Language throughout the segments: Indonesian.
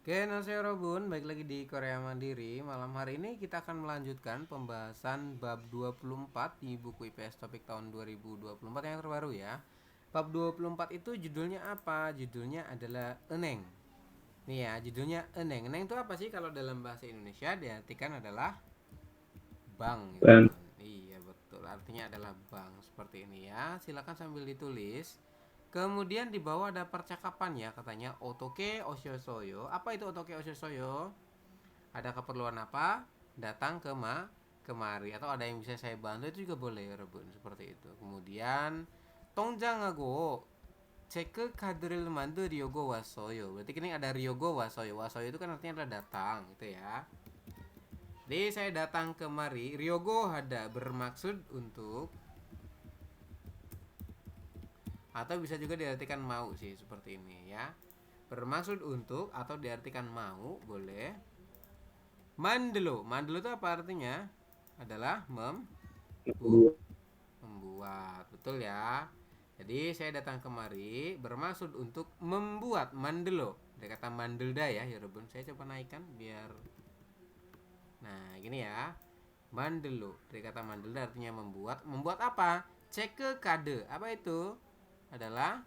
Oke, Nasyorobun, baik lagi di Korea Mandiri. Malam hari ini kita akan melanjutkan pembahasan bab 24 di buku IPS topik tahun 2024 yang terbaru ya. Bab 24 itu judulnya apa? Judulnya adalah eneng. Nih ya, judulnya eneng. Eneng itu apa sih kalau dalam bahasa Indonesia diartikan adalah bank gitu, Bang, Bun. Iya, betul. Artinya adalah bank seperti ini ya. Silakan sambil ditulis. Kemudian di bawah ada percakapan ya, katanya otoke oshosoyo. Apa itu otoke oshosoyo? Ada keperluan apa? Datang kemari, atau ada yang bisa saya bantu itu juga boleh ya, Rebun, seperti itu. Kemudian tongjang하고 체크 카드를 만들려고 왔어요. Berarti ini ada ryogo wasoyo. Wasoyo itu kan artinya adalah datang gitu ya. Jadi saya datang kemari. Ryogo ada bermaksud untuk, atau bisa juga diartikan mau sih seperti ini ya. Bermaksud untuk atau diartikan mau boleh. Mandelo. Mandelo itu apa artinya? Adalah membuat. Betul ya. Jadi saya datang kemari bermaksud untuk membuat mandelo. Ada kata mandelda ya, ya Rebun. Saya coba naikkan biar. Nah, gini ya. Mandelo. Dari kata mandelda artinya membuat. Membuat apa? Cek ke kade. Apa itu? Adalah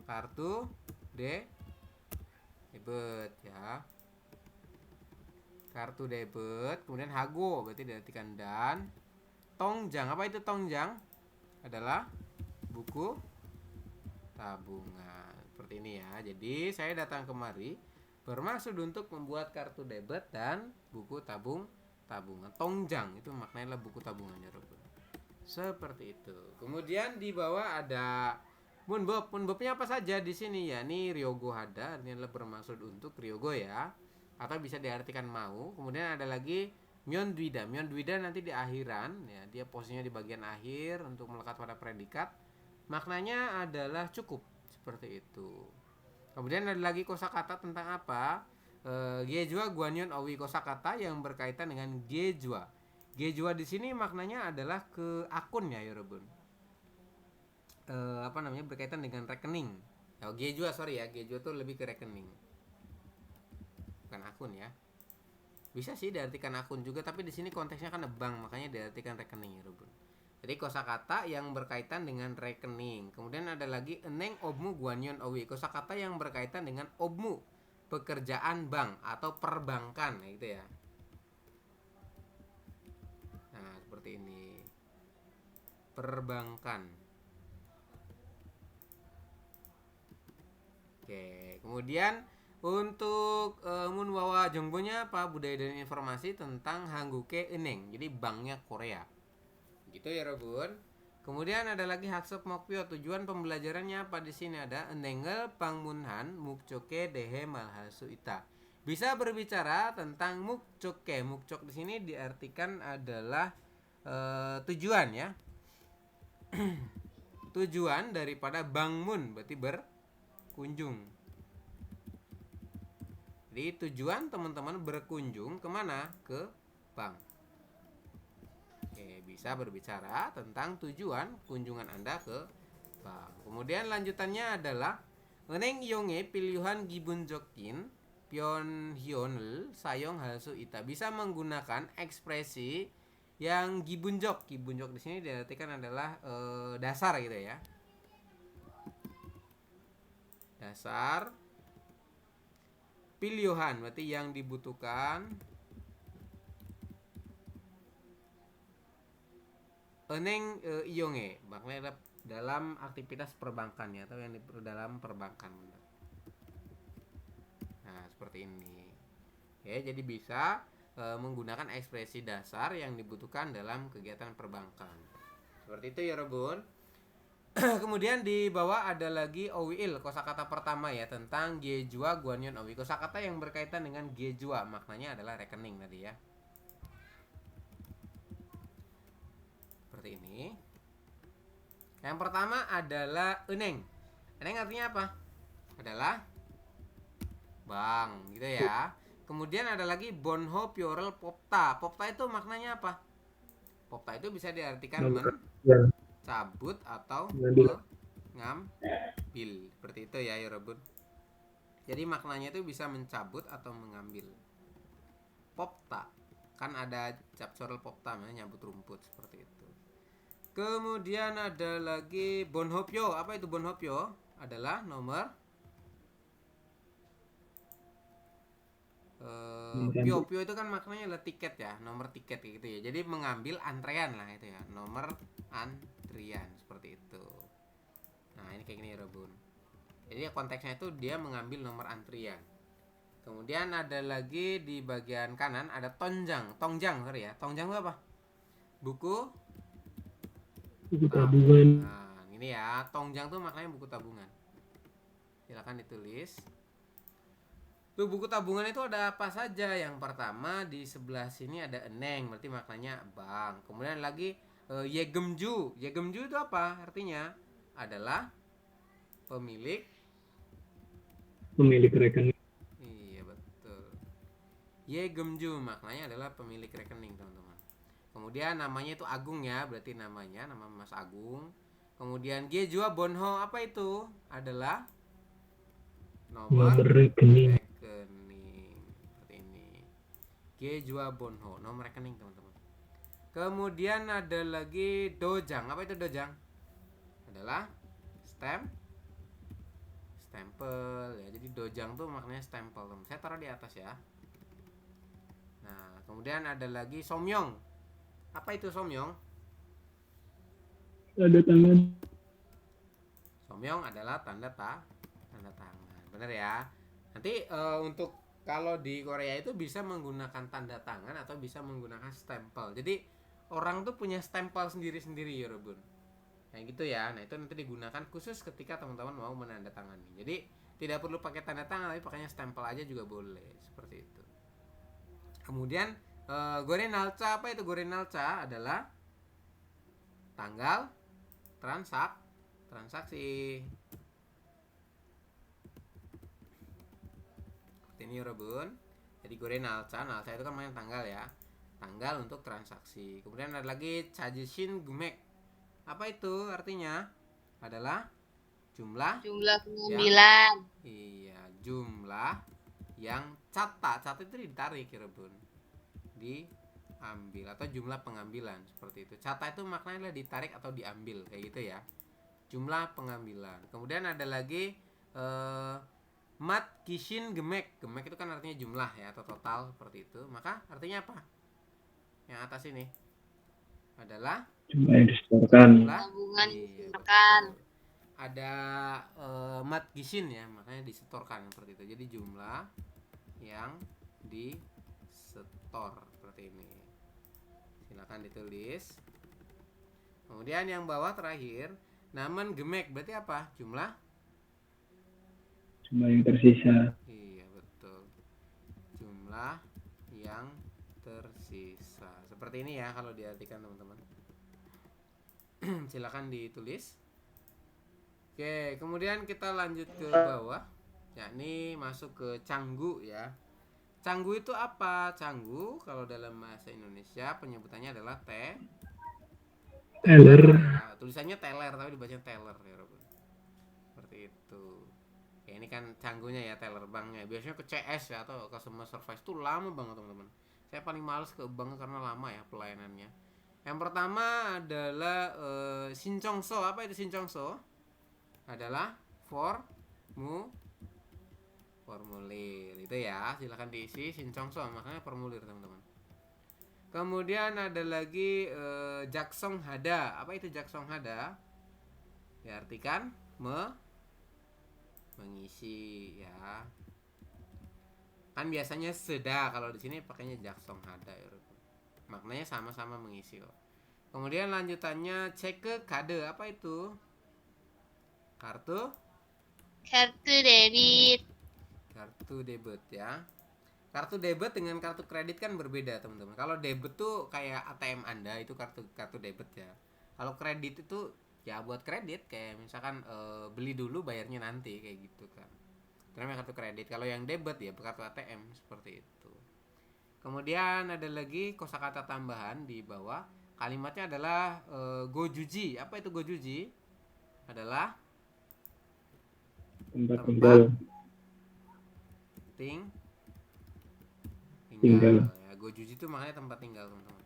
kartu debit ya. Kartu debit, kemudian hago berarti diartikan dan. Tongjang, apa itu tongjang? Adalah buku tabungan. Seperti ini ya. Jadi saya datang kemari bermaksud untuk membuat kartu debit dan buku tabungan. Tongjang itu maknanya adalah buku tabungannya, Robun. Seperti itu. Kemudian di bawah ada Munbob. Munbobnya apa saja di sini ya? Ini Ryogo Hada, ini adalah bermaksud untuk Ryogo ya. Atau bisa diartikan mau. Kemudian ada lagi Myeondwida. Myeondwida nanti di akhiran ya, dia posisinya di bagian akhir untuk melekat pada predikat. Maknanya adalah cukup, seperti itu. Kemudian ada lagi kosakata tentang apa? Gejua Guanyon Owi, kosakata yang berkaitan dengan Gejua. Gejua di sini maknanya adalah ke akun ya, Yorobun. Apa namanya, berkaitan dengan rekening. Oh, Gejua sorry ya, Gejua tuh lebih ke rekening, bukan akun ya. Bisa sih diartikan akun juga, tapi di sini konteksnya kan bank, makanya diartikan rekening, Yorobun. Jadi kosakata yang berkaitan dengan rekening. Kemudian ada lagi eneng obmu guanyon owi, kosakata yang berkaitan dengan obmu, pekerjaan bank atau perbankan gitu ya. Nah, seperti ini. Perbankan. Oke, kemudian untuk Munwawa Jongbonya apa? Budaya dan informasi tentang Hangguke Eneng. Jadi banknya Korea. Gitu ya, Robun. Kemudian ada lagi Haksep Mokpyo. Tujuan pembelajarannya apa di sini? Ada Enengel Pangmunhan Mukcoke Dehe Malhasu Ita. Bisa berbicara tentang Mukcoke. Mukcok di sini diartikan adalah tujuan ya. Tujuan daripada Bangmun berarti berkunjung. Jadi tujuan teman-teman berkunjung kemana? Ke bank. Oke, bisa berbicara tentang tujuan kunjungan Anda ke bank. Kemudian lanjutannya adalah Eneng Yonge pilihan Gibun Jokin Pion Hyonel Sayong Halsu Ita, bisa menggunakan ekspresi yang gibunjok. Gibunjok di sini diartikan adalah dasar gitu ya. Dasar pilihan berarti yang dibutuhkan. Eneng iyonge maknanya dalam aktivitas perbankan ya, atau yang di dalam perbankan. Nah, seperti ini. Ya, jadi bisa menggunakan ekspresi dasar yang dibutuhkan dalam kegiatan perbankan. Seperti itu ya, Rebun. Kemudian di bawah ada lagi Owiil, kosakata pertama ya, tentang Gejua Guanyon Owi. Kosakata yang berkaitan dengan Gejua maknanya adalah rekening tadi ya. Seperti ini. Yang pertama adalah eneng. Eneng artinya apa? Adalah bank gitu ya. Kemudian ada lagi Bonho Piorel Popta. Popta itu maknanya apa? Popta itu bisa diartikan nomor yang mencabut atau mengambil mengambil. Seperti itu ya, Yorobun. Jadi maknanya itu bisa mencabut atau mengambil. Popta, kan ada capcorel popta, nyabut rumput seperti itu. Kemudian ada lagi bonhopyo. Apa itu bonhopyo? Adalah nomor pio. Pio itu kan maknanya adalah tiket ya, nomor tiket gitu ya. Jadi mengambil antrean lah itu ya, nomor antrian seperti itu. Nah ini kayak gini ya Bun. Jadi konteksnya itu dia mengambil nomor antrian. Kemudian ada lagi di bagian kanan ada tongjang. Tongjang sorry ya. Tongjang itu apa? Buku tabungan. Nah, ini ya, tongjang tuh maknanya buku tabungan. Silakan ditulis. Tuh buku tabungan itu ada apa saja? Yang pertama di sebelah sini ada eneng, berarti maknanya bank. Kemudian lagi yegemju. Yegemju itu apa? Artinya adalah pemilik. Pemilik rekening. Iya betul. Yegemju maknanya adalah pemilik rekening teman-teman. Kemudian namanya itu Agung ya, berarti namanya nama Mas Agung. Kemudian Gejua Bonho apa itu? Adalah nomor Nomor rekening. rekening. Seperti ini. Gejua Bonho, nomor rekening teman-teman. Kemudian ada lagi dojang. Apa itu dojang? Adalah stempel ya. Jadi dojang tuh maknanya stempel teman. Saya taruh di atas ya. Nah, kemudian ada lagi somyong. Apa itu somyong? Ada tangan. Somyong adalah tanda tangan. Benar ya. Nanti untuk kalau di Korea itu bisa menggunakan tanda tangan atau bisa menggunakan stempel. Jadi orang tuh punya stempel sendiri-sendiri ya, Bun. Kayak gitu ya. Nah, itu nanti digunakan khusus ketika teman-teman mau menandatangani. Jadi tidak perlu pakai tanda tangan, tapi pakainya stempel aja juga boleh. Seperti itu. Kemudian gorenalca. Apa itu gorenalca? Adalah tanggal transaksi. Seperti ini ya, Bun. Jadi gorenalca itu kan main tanggal ya. Tanggal untuk transaksi. Kemudian ada lagi chajishin gumek. Apa itu artinya? Adalah jumlah yang pengambilan. iya, jumlah yang cata itu ditarik ya Bun. Diambil atau jumlah pengambilan seperti itu. Cata itu maknanya adalah ditarik atau diambil kayak gitu ya. Jumlah pengambilan. Kemudian ada lagi mat kishin gemek. Gemek itu kan artinya jumlah ya atau total seperti itu. Maka artinya apa? Yang atas ini adalah Jumlah yang disetorkan. Tabungan iya, disetorkan. ada mat gisin ya, makanya disetorkan seperti itu. Jadi jumlah yang disetor seperti ini. Silakan ditulis. Kemudian yang bawah terakhir, naman gemek berarti apa? Jumlah Yang tersisa. Iya betul. Jumlah yang tersisa. Seperti ini ya kalau diartikan teman-teman. Silakan ditulis. Oke, kemudian kita lanjut ke bawah. Yakni masuk ke canggu ya. Canggu itu apa? Canggu kalau dalam bahasa Indonesia penyebutannya adalah teller ya. Tulisannya teller tapi dibaca teller ya, Robin. Seperti itu. Ya ini kan canggunya ya, teller banknya. Biasanya ke CS ya atau customer service itu lama banget teman-teman. Saya paling males ke bank karena lama ya pelayanannya. Yang pertama adalah Shinchongso. Apa itu Shinchongso? Adalah formulir itu ya, silakan diisi Shinchongso, makanya formulir teman-teman. Kemudian ada lagi Jaksong Hada. Apa itu Jaksong Hada? Diartikan mengisi ya. Kan biasanya seda, kalau di sini pakainya Jaksong Hada ya. Maknanya sama-sama mengisi kok. Kemudian lanjutannya cek ke kade. Apa itu? Kartu debit. Kartu debit ya. Kartu debit dengan kartu kredit kan berbeda teman-teman. Kalau debit tuh kayak ATM Anda, itu kartu debit ya. Kalau kredit itu ya buat kredit, kayak misalkan beli dulu bayarnya nanti kayak gitu kan. Itu namanya kartu kredit. Kalau yang debit ya kartu ATM seperti itu. Kemudian ada lagi kosakata tambahan di bawah. Kalimatnya adalah gojuji. Apa itu gojuji? Adalah Tempat tempat tinggal. Tinggal. ya. Gojuji itu maknanya tempat tinggal, teman-teman.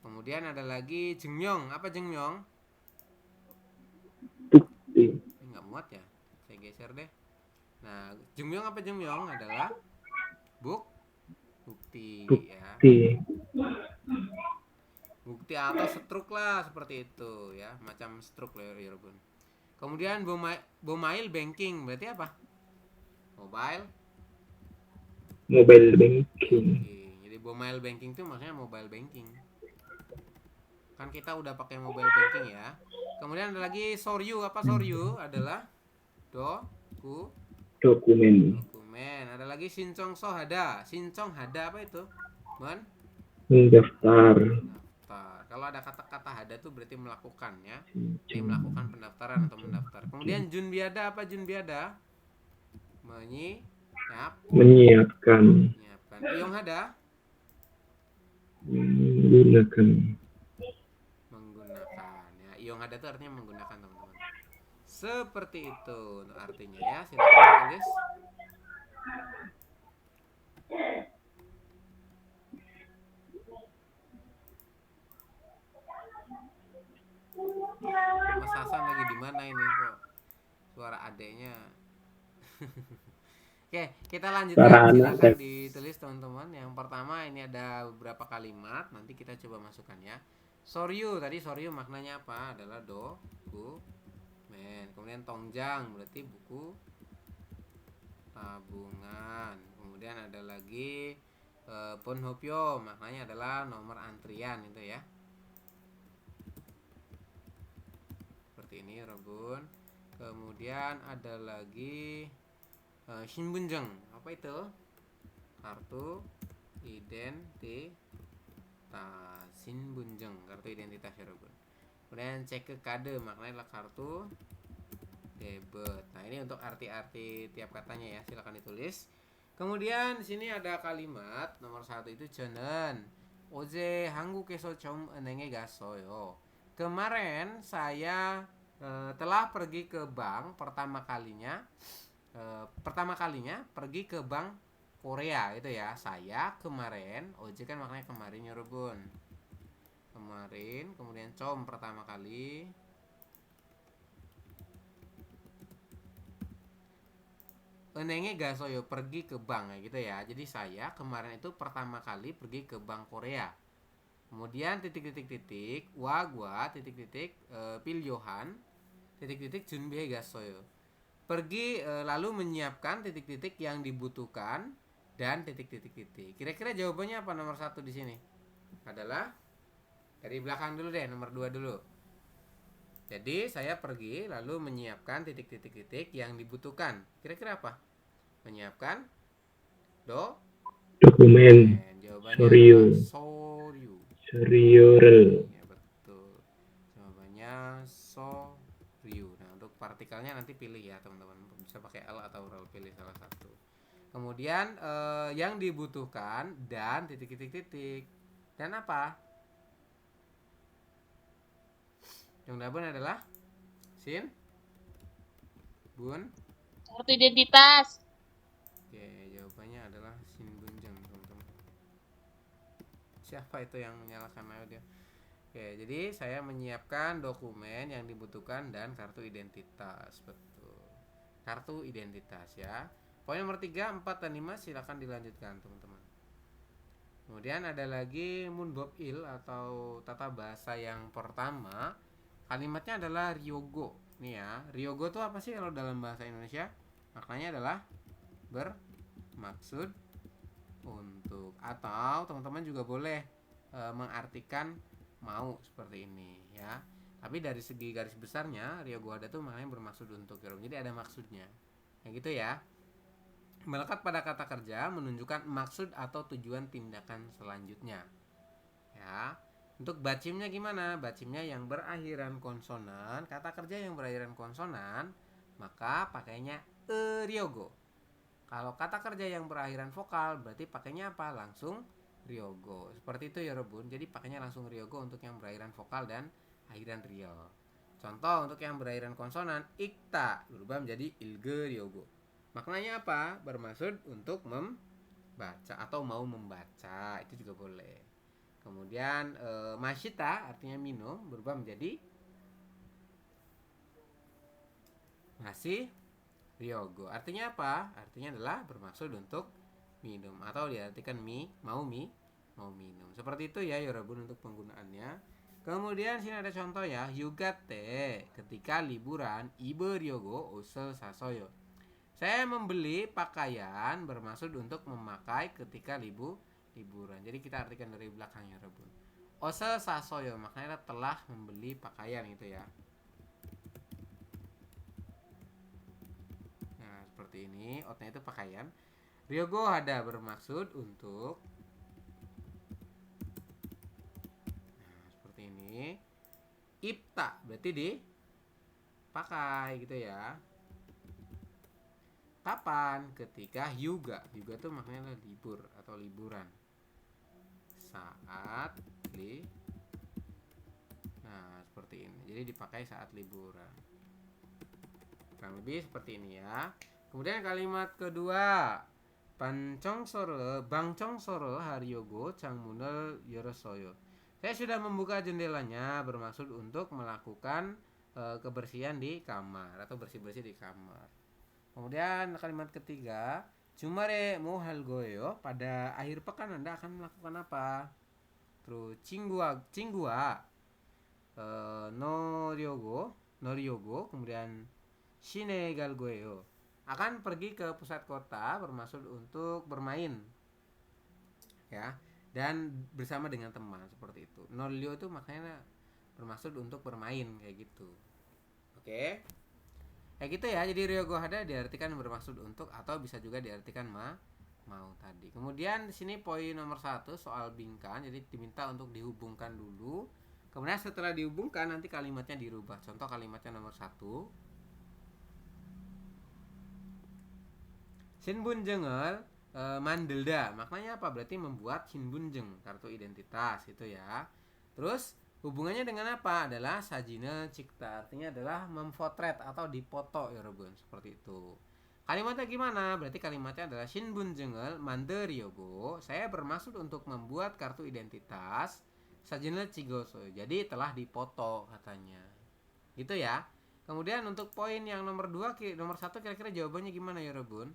Kemudian ada lagi Jengmyong. Apa Jengmyong? Bukti. Ini nggak muat ya, saya geser deh. Nah, Jengmyong apa Jengmyong adalah bukti ya. Bukti. Bukti atau stroke lah, seperti itu ya, macam stroke lah ya bun. Kemudian mobile banking berarti apa? Mobile Banking. Jadi mobile banking itu maksudnya mobile banking. Kan kita udah pakai mobile banking ya. Kemudian ada lagi soryu. Apa soryu? Adalah Dokumen. dokumen. Ada lagi sincong sohada. Sincong hada apa itu? Mendaftar. Daftar. Kalau ada kata-kata hada tuh berarti melakukan ya. Ini melakukan pendaftaran atau mendaftar. Kemudian junbiada. Apa junbiada? Menyiapkan. Iong hada? Menggunakan ya. Iong hada itu artinya menggunakan, teman-teman. Seperti itu artinya ya. Silakan ditulis. Mas Hasan lagi di mana ini kok? Suara adeknya. Oke, kita lanjutkan. Silakan ditulis, teman-teman. Yang pertama ini ada beberapa kalimat. Nanti kita coba masukkan ya. Soryu, tadi soryu maknanya apa? Adalah dokumen. Kemudian tongjang berarti buku tabungan. Kemudian ada lagi ponhopyo, maknanya adalah nomor antrian itu ya. Seperti ini, Rebun. Kemudian ada lagi shinbunjang. Apa itu? Kartu identitas. Shinbunjang, kartu identitas ya, Rebun. Kemudian cek ke kade, maknanya adalah kartu debit. Nah, ini untuk arti-arti tiap katanya ya. Silakan ditulis. Kemudian di sini ada kalimat nomor 1 itu 저는 어제 한국에서 좀 은행에 갔어요. Kemarin saya telah pergi ke bank pertama kalinya pergi ke bank Korea itu ya. Saya kemarin, oje kan maknanya kemarin ya Rebun. Kemarin, kemudian com pertama kali. Enenge gasoyo pergi ke bank gitu ya. Jadi saya kemarin itu pertama kali pergi ke bank Korea. Kemudian titik-titik wagwa titik-titik pilyohan titik-titik junbie gasoyo. Pergi lalu menyiapkan titik-titik yang dibutuhkan dan titik-titik. Kira-kira jawabannya apa nomor 1 di sini? Adalah dari belakang dulu deh, nomor 2 dulu. Jadi saya pergi lalu menyiapkan titik-titik yang dibutuhkan. Kira-kira apa? Menyiapkan dokumen. Jawabannya Soryu. Soryurel. Ya betul. Jawabannya soryu. Nah, untuk partikelnya nanti pilih ya teman-teman. Bisa pakai L atau rel, pilih salah satu. Kemudian yang dibutuhkan dan titik-titik. Dan apa? Yang dabun adalah sin bun. Kartu identitas. Oke, jawabannya adalah sin bunjang, teman-teman. Siapa itu yang menyalakan audio? Oke, jadi saya menyiapkan dokumen yang dibutuhkan dan kartu identitas. Betul. Kartu identitas ya. Poin nomor 3, 4, dan 5 silakan dilanjutkan, teman-teman. Kemudian ada lagi munbob il atau tata bahasa yang pertama. Kalimatnya adalah ryogo. Nih ya, ryogo itu apa sih kalau dalam bahasa Indonesia? Maknanya adalah bermaksud untuk, atau teman-teman juga boleh mengartikan mau seperti ini ya. Tapi dari segi garis besarnya ryogo ada tuh maknanya bermaksud untuk. Jadi ada maksudnya. Kayak gitu ya. Melekat pada kata kerja menunjukkan maksud atau tujuan tindakan selanjutnya. Ya. Untuk bacimnya gimana? Bacimnya yang berakhiran konsonan, kata kerja yang berakhiran konsonan, maka pakainya ryogo. Kalau kata kerja yang berakhiran vokal, berarti pakainya apa? Langsung ryogo. Seperti itu ya Rebun. Jadi pakainya langsung ryogo untuk yang berakhiran vokal dan akhiran ryo. Contoh untuk yang berakhiran konsonan, ikta berubah menjadi ilge ryogo. Maknanya apa? Bermaksud untuk membaca atau mau membaca, itu juga boleh. Kemudian mashita artinya minum berubah menjadi masih ryogo. Artinya apa? Artinya adalah bermaksud untuk minum atau diartikan mau minum. Seperti itu ya Yorobun untuk penggunaannya. Kemudian sini ada contoh ya, yugate ketika liburan ibe ryogo usel sasoyo. Saya membeli pakaian bermaksud untuk memakai ketika liburan. Jadi kita artikan dari belakangnya Yorobun. Usel sasoyo maknanya telah membeli pakaian itu ya. Seperti ini, outnya itu pakaian. Ryogo hada bermaksud untuk. Seperti ini. Ipta berarti dipakai gitu ya. Kapan? Ketika yuga. Yuga tuh maknanya libur atau liburan. Saat seperti ini. Jadi dipakai saat liburan. Kurang lebih seperti ini ya. Kemudian kalimat kedua, Bangcong soro haryogo changmun을 열었어요. Saya sudah membuka jendelanya bermaksud untuk melakukan kebersihan di kamar atau bersih-bersih di kamar. Kemudian kalimat ketiga, Jumare mo halgoyo, pada akhir pekan Anda akan melakukan apa? Terus cingguwa noryogo, kemudian shine galgoyo, akan pergi ke pusat kota bermaksud untuk bermain ya, dan bersama dengan teman seperti itu. Noryo itu maknanya bermaksud untuk bermain kayak gitu. Oke. Kayak gitu ya. Jadi ryogo hada diartikan bermaksud untuk atau bisa juga diartikan mau tadi. Kemudian di sini poin nomor 1 soal bingkan. Jadi diminta untuk dihubungkan dulu. Kemudian setelah dihubungkan nanti kalimatnya dirubah. Contoh kalimatnya nomor 1. Shinbunjeung을 만들다, maknanya apa? Berarti membuat shinbunjeung, kartu identitas itu ya. Terus hubungannya dengan apa? Adalah sajine cikta, artinya adalah memfotret atau dipoto ya Robun, seperti itu. Kalimatnya gimana? Berarti kalimatnya adalah shinbunjeung을 만들려고, saya bermaksud untuk membuat kartu identitas sajine chigoso, jadi telah dipoto katanya. Gitu ya. Kemudian untuk poin yang nomor 2, nomor 1 kira-kira jawabannya gimana ya Robun?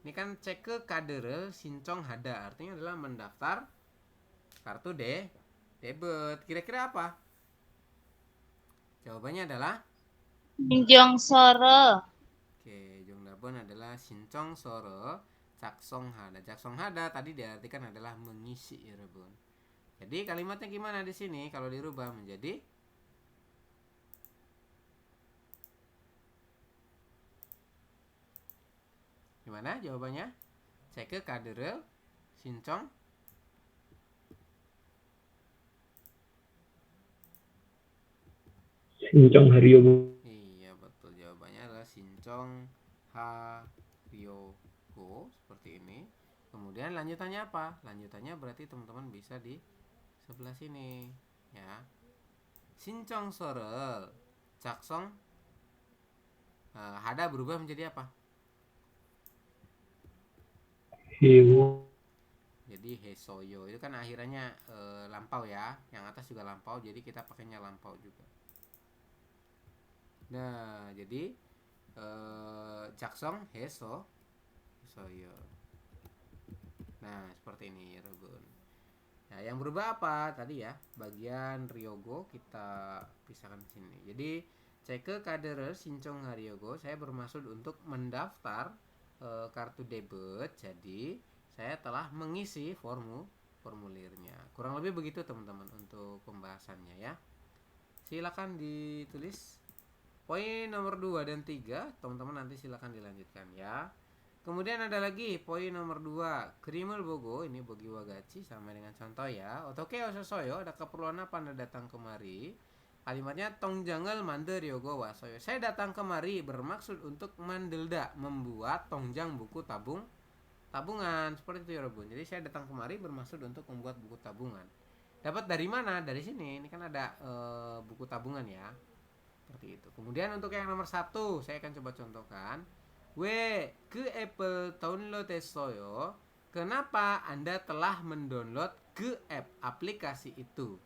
Ini kan cek ke kader sincong hada, artinya adalah mendaftar kartu debit. Kira-kira apa? Jawabannya adalah Sinjong soro. Oke, Jongnabon adalah sincong soro caksong hada. Caksong hada tadi diartikan adalah mengisi ya Rebun. Jadi kalimatnya gimana di sini kalau dirubah menjadi gimana jawabannya? Cek ke kader sincong Sincong haryogo. Iya betul, jawabannya adalah sincong haryogo, seperti ini. Kemudian lanjutannya apa? Lanjutannya berarti teman-teman bisa di sebelah sini ya. Sincong sorel caksong hada berubah menjadi apa? Hewo. Jadi hesoyo itu kan akhirannya lampau ya, yang atas juga lampau, jadi kita pakainya lampau juga. Nah jadi caksong hesoyo. Nah seperti ini ya Robun. Nah yang berubah apa tadi ya, bagian ryogo kita pisahkan di sini. Jadi cek kader sincong haryogo, saya bermaksud untuk mendaftar kartu debit, jadi saya telah mengisi formulirnya. Kurang lebih begitu teman-teman untuk pembahasannya ya. Silakan ditulis poin nomor 2 dan 3, teman-teman nanti silakan dilanjutkan ya. Kemudian ada lagi poin nomor 2, Krimul Bogo, ini Bogi Wagachi sama dengan contoh ya. Otoke ososoyo, ada keperluan apa Anda datang kemari? Kalimatnya tongjangal mandel yogo wasoyo. Saya datang kemari bermaksud untuk mandelda, membuat tongjang buku tabungan. Seperti itu ya Robun. Jadi saya datang kemari bermaksud untuk membuat buku tabungan. Dapat dari mana? Dari sini. Ini kan ada buku tabungan ya. Seperti itu. Kemudian untuk yang nomor 1 saya akan coba contohkan. 왜 그 앱을 다운로드했어요? Kenapa Anda telah mendownload ke app, aplikasi itu?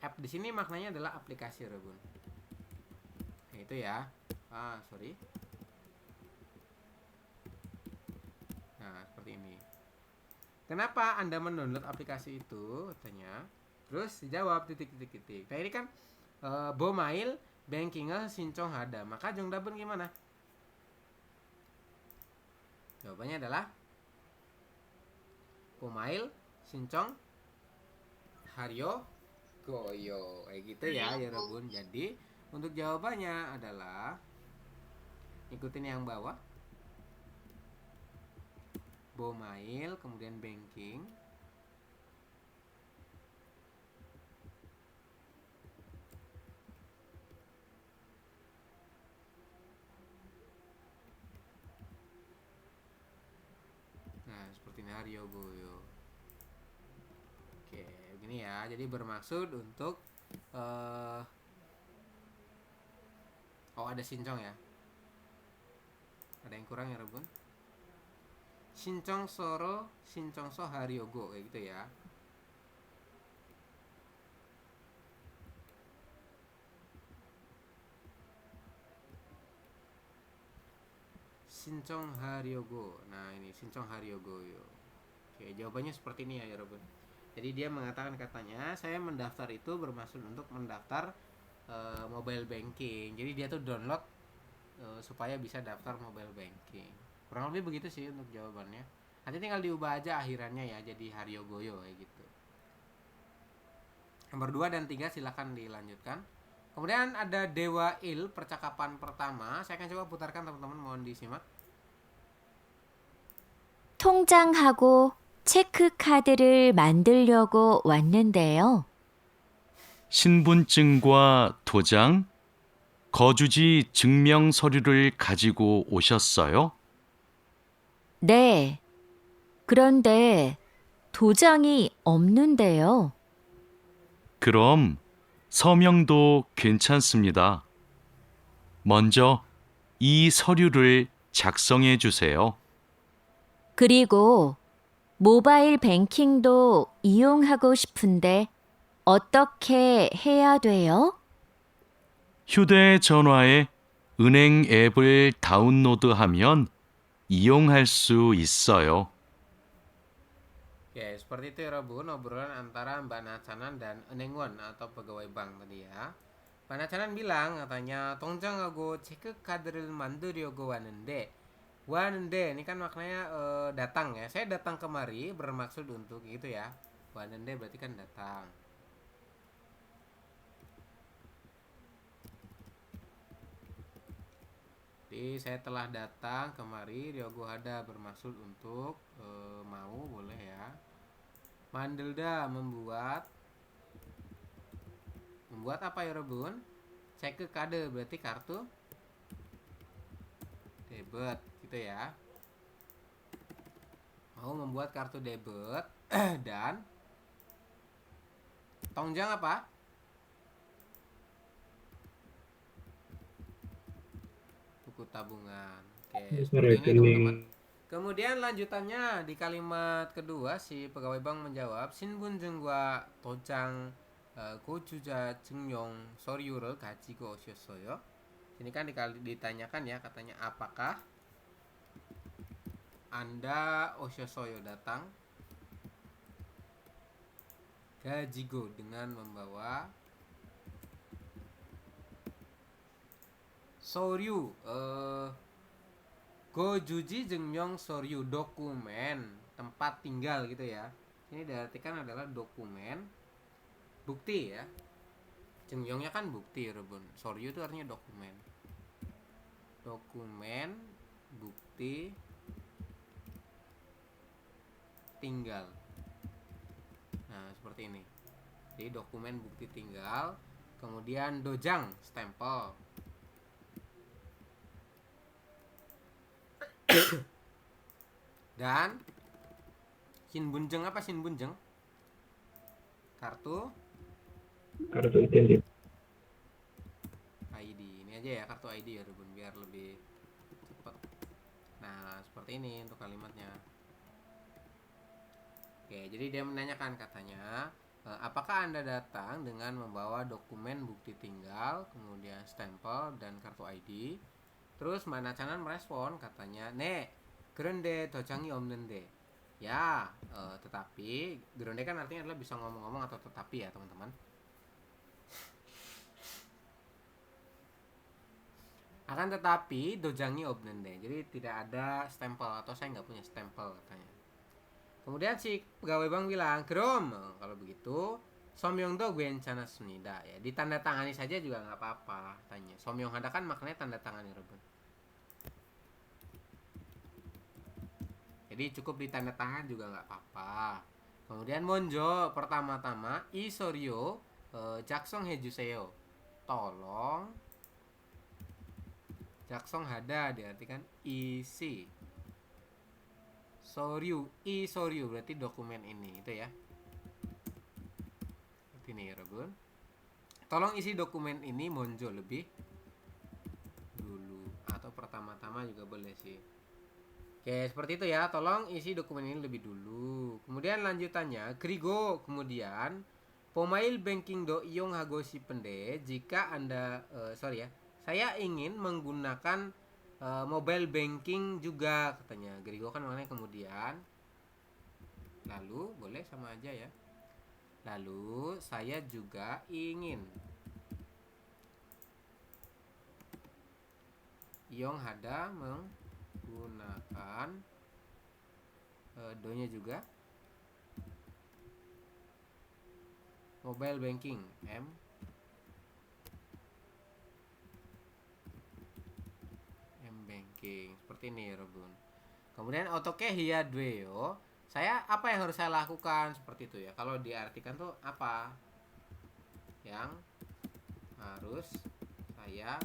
App di sini maknanya adalah aplikasi, Rebun. Nah, itu ya. Sorry. Nah, seperti ini. Kenapa Anda mendownload aplikasi itu? Katanya. Terus dijawab titik. Nah, ini kan Bomail bankingnya sincong hada. Maka jong dabun gimana? Jawabannya adalah Bomail sincong haryo goyo. Kayak gitu ya, ya Rebun. Jadi, untuk jawabannya adalah ikutin yang bawah. Bomail, kemudian banking. Nah, seperti ini Haryo Goyo. Oke, begini ya. Jadi bermaksud untuk ada sincong ya. Ada yang kurang ya, Rebun? Sincong soro, sincong so haryogo, kayak gitu ya. Sincong haryogo. Nah, ini sincong haryogo yo. Oke, jawabannya seperti ini ya, Rebun. Jadi dia mengatakan katanya, saya mendaftar itu bermaksud untuk mendaftar mobile banking. Jadi dia tuh download supaya bisa daftar mobile banking. Kurang lebih begitu sih untuk jawabannya. Nanti tinggal diubah aja akhirannya ya jadi Haryogoyo kayak gitu. Nomor 2 dan 3 silakan dilanjutkan. Kemudian ada Dewa Il percakapan pertama. Saya akan coba putarkan teman-teman, mohon disimak. 통장하고 체크카드를 만들려고 왔는데요. 신분증과 도장, 거주지 증명 서류를 가지고 오셨어요? 네. 그런데 도장이 없는데요. 그럼 서명도 괜찮습니다. 먼저 이 서류를 작성해 주세요. 그리고 모바일 뱅킹도 이용하고 싶은데 어떻게 해야 돼요? 휴대전화에 은행 앱을 다운로드하면 이용할 수 있어요. Ya, seperti itu ya, Rebun, obrolan antara Mbak Nacanan dan Enengwon atau pegawai bank tadi ya. Mbak Nacanan bilang katanya 통장하고 체크카드를 만들려고 왔는데 ini kan maknanya datang ya. Saya datang kemari bermaksud untuk gitu ya. 왔는데 berarti kan datang. Jadi saya telah datang kemari, Ryogo Hada bermaksud untuk mau, boleh ya. Mandelda membuat apa ya, Rebun? Cek ke kade berarti kartu debit gitu ya. Mau membuat kartu debit dan tongjang apa? Buku tabungan. Oke, seperti ini teman-teman. Kemudian lanjutannya di kalimat kedua si pegawai bank menjawab 신분증과 도장 고주자 증명 서류를 가지고 오셨어요. Ini kan ditanyakan ya, katanya apakah Anda 오셨어요 datang 가지고 dengan membawa 서류 고주지 증명 서류 dokumen tempat tinggal gitu ya. Ini diartikan adalah dokumen bukti ya. 증명nya kan bukti, Rebun. 서류 itu artinya dokumen. Dokumen bukti tinggal. Nah, seperti ini. Jadi dokumen bukti tinggal, kemudian dojang stempel. Dan 신분증 apa 신분증? Kartu identitas. ID. Ini aja ya, kartu ID ya, Rebun, biar lebih cepat. Nah, seperti ini untuk kalimatnya. Oke, jadi dia menanyakan katanya, apakah Anda datang dengan membawa dokumen bukti tinggal, kemudian stempel dan kartu ID? Terus Mbak Nacanan merespon katanya, "네, 그런데 도장이 없는데." Ya, tetapi geronde kan artinya adalah bisa ngomong-ngomong atau tetapi ya, teman-teman. Akan tetapi dojangi 없는데. Jadi tidak ada stempel atau saya nggak punya stempel katanya. Kemudian si pegawai bank bilang, "그럼 kalau begitu somyong도 괜찮았습니다." Ya, ditandatangani saja juga nggak apa-apa, tanya. Somyong ada kan maknanya tanda tangan ya, Robun. Jadi cukup ditandatangan juga nggak apa-apa. Kemudian Monjo pertama-tama isorio jaksong 해주세요. Tolong jaksong hada diartikan isi. Soryu berarti dokumen ini itu ya. Seperti ini ya, Robun. Tolong isi dokumen ini Monjo lebih dulu atau pertama-tama juga boleh sih. Oke, seperti itu ya. Tolong isi dokumen ini lebih dulu. Kemudian lanjutannya, 그리고 kemudian Pomail banking do iong hago 싶은데 jika Anda saya ingin menggunakan mobile banking juga katanya. Gerigo kan maknanya kemudian. Lalu boleh sama aja ya. Lalu saya juga ingin Iong hada menggunakan do-nya juga mobile banking M banking seperti ini ya, Robun. Kemudian otoke hiya dweo, saya apa yang harus saya lakukan seperti itu ya. Kalau diartikan tuh apa yang harus saya,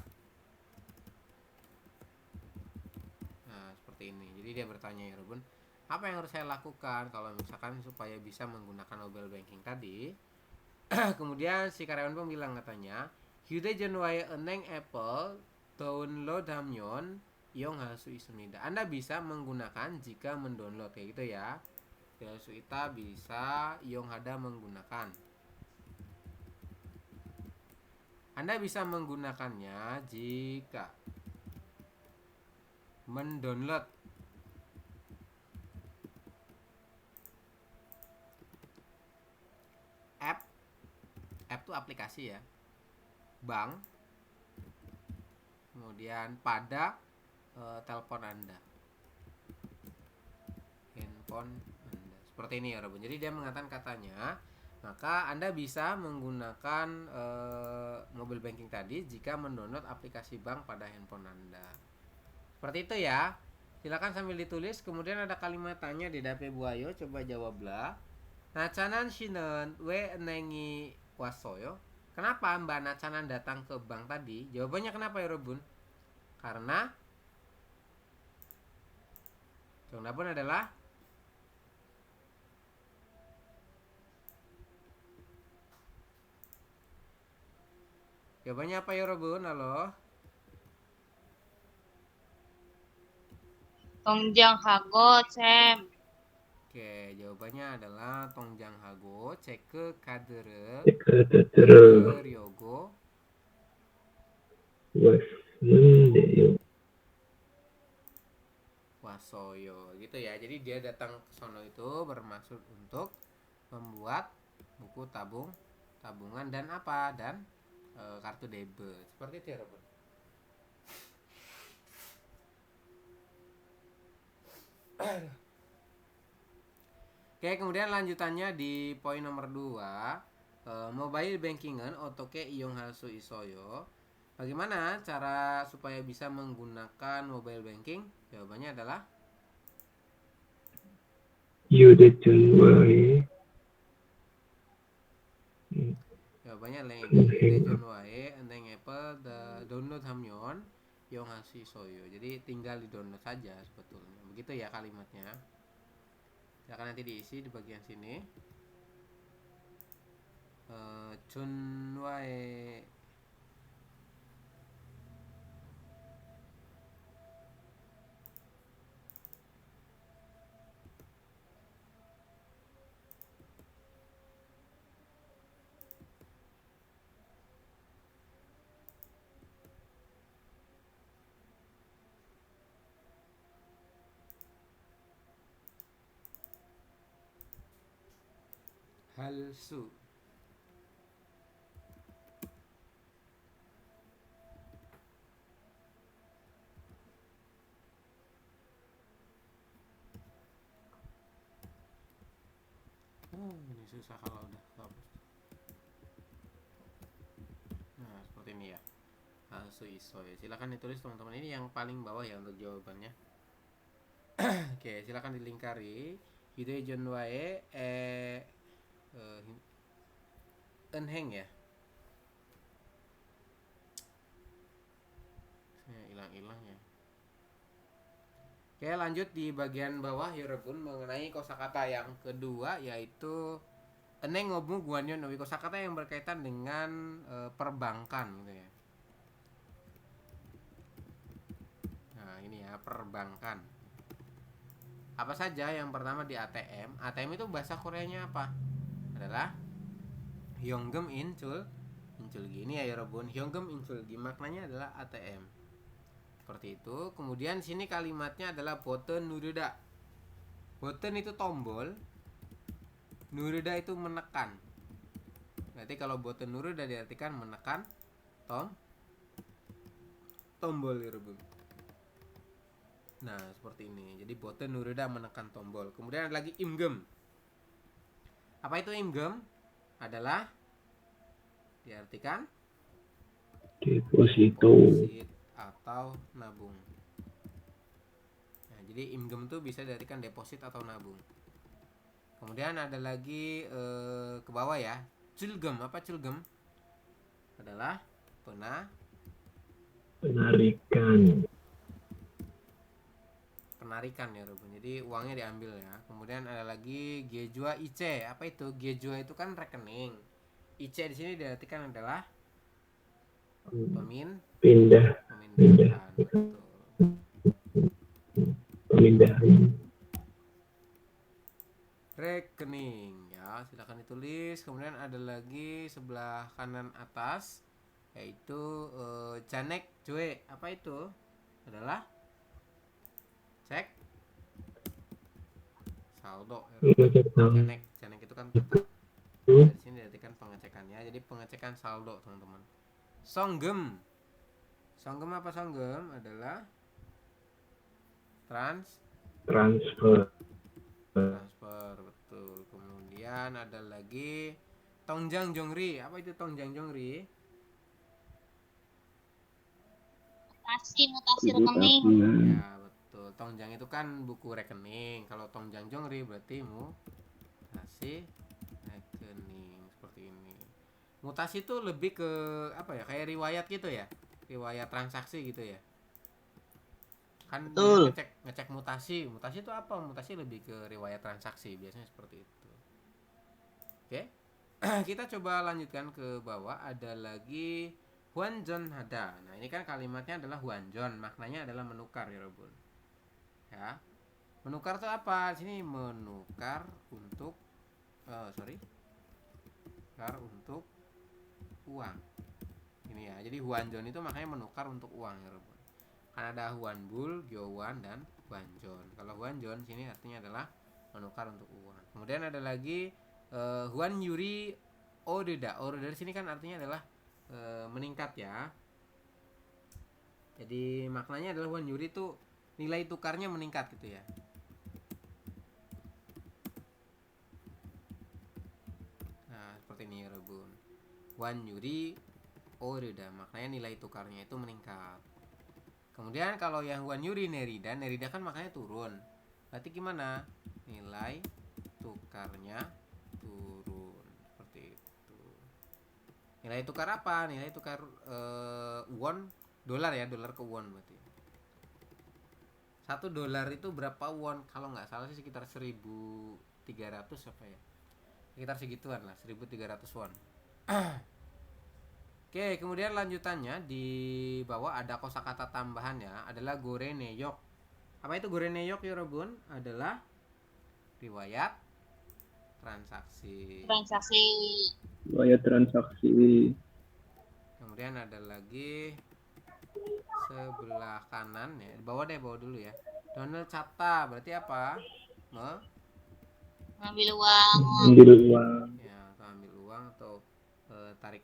nah seperti ini. Jadi dia bertanya ya, Robun, apa yang harus saya lakukan kalau misalkan supaya bisa menggunakan mobile banking tadi. Kemudian si karyawan pun bilang katanya, 휴대전화에 은행 앱을 다운로드하면 이용할 수 있습니다. Anda bisa menggunakan jika mendownload kayak gitu ya. Suita bisa 이용하다 menggunakan. Anda bisa menggunakannya jika mendownload app itu aplikasi ya, bank, kemudian pada telepon Anda, handphone Anda, seperti ini ya, Robun. Jadi dia mengatakan katanya, maka Anda bisa menggunakan mobile banking tadi jika mendownload aplikasi bank pada handphone Anda. Seperti itu ya. Silakan sambil ditulis. Kemudian ada kalimat tanya di Dape Buayo, coba jawablah. Nacanan shinen we nengi wasoyo. Kenapa Mbak Nacanan datang ke bank tadi? Jawabannya kenapa ya, Robun? Karena Jongnapun adalah jawabannya apa ya, Robun? Halo? 동정하고 잼. Oke, jawabannya adalah Tongjang Hago Ceke Kadere 체크드들을 Ryogo 왔는데요. Wasoyo gitu ya. Jadi dia datang ke sono itu bermaksud untuk membuat buku tabungan dan apa? Dan kartu debit. Seperti itu ya, Robert. Oke, kemudian lanjutannya di poin nomor 2, mobile bankingan otoke iong hasu isoyo. Bagaimana cara supaya bisa menggunakan mobile banking? Jawabannya adalah 휴대전화에 jawabannya adalah ini. 은행 휴대전화에 은행 앱을 download 하면 이용할 수 있어요. Jadi tinggal di download saja sebetulnya. Begitu ya kalimatnya. Silakan nanti diisi di bagian sini. Junwae halsu. Ini susah kalau udah hapus. Nah, seperti ini ya. Halsu isoy. Silakan ditulis teman-teman. Ini yang paling bawah ya untuk jawabannya. Oke, silakan dilingkari. Hide jonwae enheng ya. Hilang-hilang ya. Oke, lanjut di bagian bawah ya Rebun mengenai kosakata yang kedua yaitu eneng ngobu guanyon nowi, kosakata yang berkaitan dengan perbankan gitu ya. Nah, ini ya perbankan. Apa saja? Yang pertama di ATM. ATM itu bahasa Koreanya apa? Adalah Hyonggem Inchulgi. Ini ya Rebun, Hyonggem Inchulgi maknanya adalah ATM. Seperti itu. Kemudian sini kalimatnya adalah button nuruda. Button itu tombol, nuruda itu menekan. Berarti kalau button nuruda diartikan menekan tombol ya Rebun. Nah, seperti ini. Jadi button nuruda menekan tombol. Kemudian ada lagi imgem. Apa itu imgem? Adalah diartikan Deposito. deposit atau nabung. Nah, jadi imgem itu bisa diartikan deposit atau nabung. Kemudian ada lagi ke bawah ya. Culgem. Apa culgem? Adalah penarikan ya Robun. Jadi uangnya diambil ya. Kemudian ada lagi Gejua IC. Apa itu? Gejua itu kan rekening. IC di sini diartikan adalah Pindah. pemindahan. Betul. Pemindahan. Rekening ya, silakan ditulis. Kemudian ada lagi sebelah kanan atas yaitu canek cuek. Apa itu? Adalah cek saldo ya. Canek itu kan tetap. Di sini diartikan pengecekannya. Jadi pengecekan saldo, teman-teman. Songgem. Songgem apa songgem? Adalah Transfer. betul. Kemudian ada lagi tongjang jongri. Apa itu tongjang jongri? Mutasi rekening. Ya betul. Tongjang itu kan buku rekening. Kalau tongjang jongri berarti mutasi rekening. Seperti ini. Mutasi itu lebih ke apa ya? Kayak riwayat gitu ya. Riwayat transaksi gitu ya. Kan ngecek mutasi itu apa? Mutasi lebih ke riwayat transaksi, biasanya seperti itu. Oke. Kita coba lanjutkan ke bawah. Ada lagi Huanjon hada. Nah, ini kan kalimatnya adalah Huanjon, maknanya adalah menukar ya Robun. Ya. Menukar itu apa? Sini menukar untuk menukar untuk uang. Ini ya. Jadi Huanjon itu maknanya menukar untuk uang ya Robun. Kan ada Huanbul, Gyowan, dan Huanjon. Kalau Huanjon sini artinya adalah menukar untuk uang. Kemudian ada lagi Huan Yuri Odeda. Odeda di sini kan artinya adalah meningkat ya. Jadi maknanya adalah Huan Yuri itu nilai tukarnya meningkat gitu ya. Nah, seperti ini ya Rebun. Huan Yuri Odeda maknanya nilai tukarnya itu meningkat. Kemudian kalau yang Huan Yuri Nerida kan makanya turun. Berarti gimana? Nilai tukarnya turun. Seperti itu. Nilai tukar apa? Nilai tukar won, dolar ya, dolar ke won berarti. $1 itu berapa won? Kalau nggak salah sih sekitar 1.300 apa ya? Sekitar segituan lah, 1.300 won. Oke, kemudian lanjutannya di bawah ada kosakata tambahannya adalah goreneyok. Apa itu goreneyok ya Robun? Adalah riwayat transaksi. Riwayat transaksi. Kemudian ada lagi sebelah kanan ya. Di bawah bawah dulu ya. Donald Chata berarti apa? Ngambil uang. Ambil uang. Ya,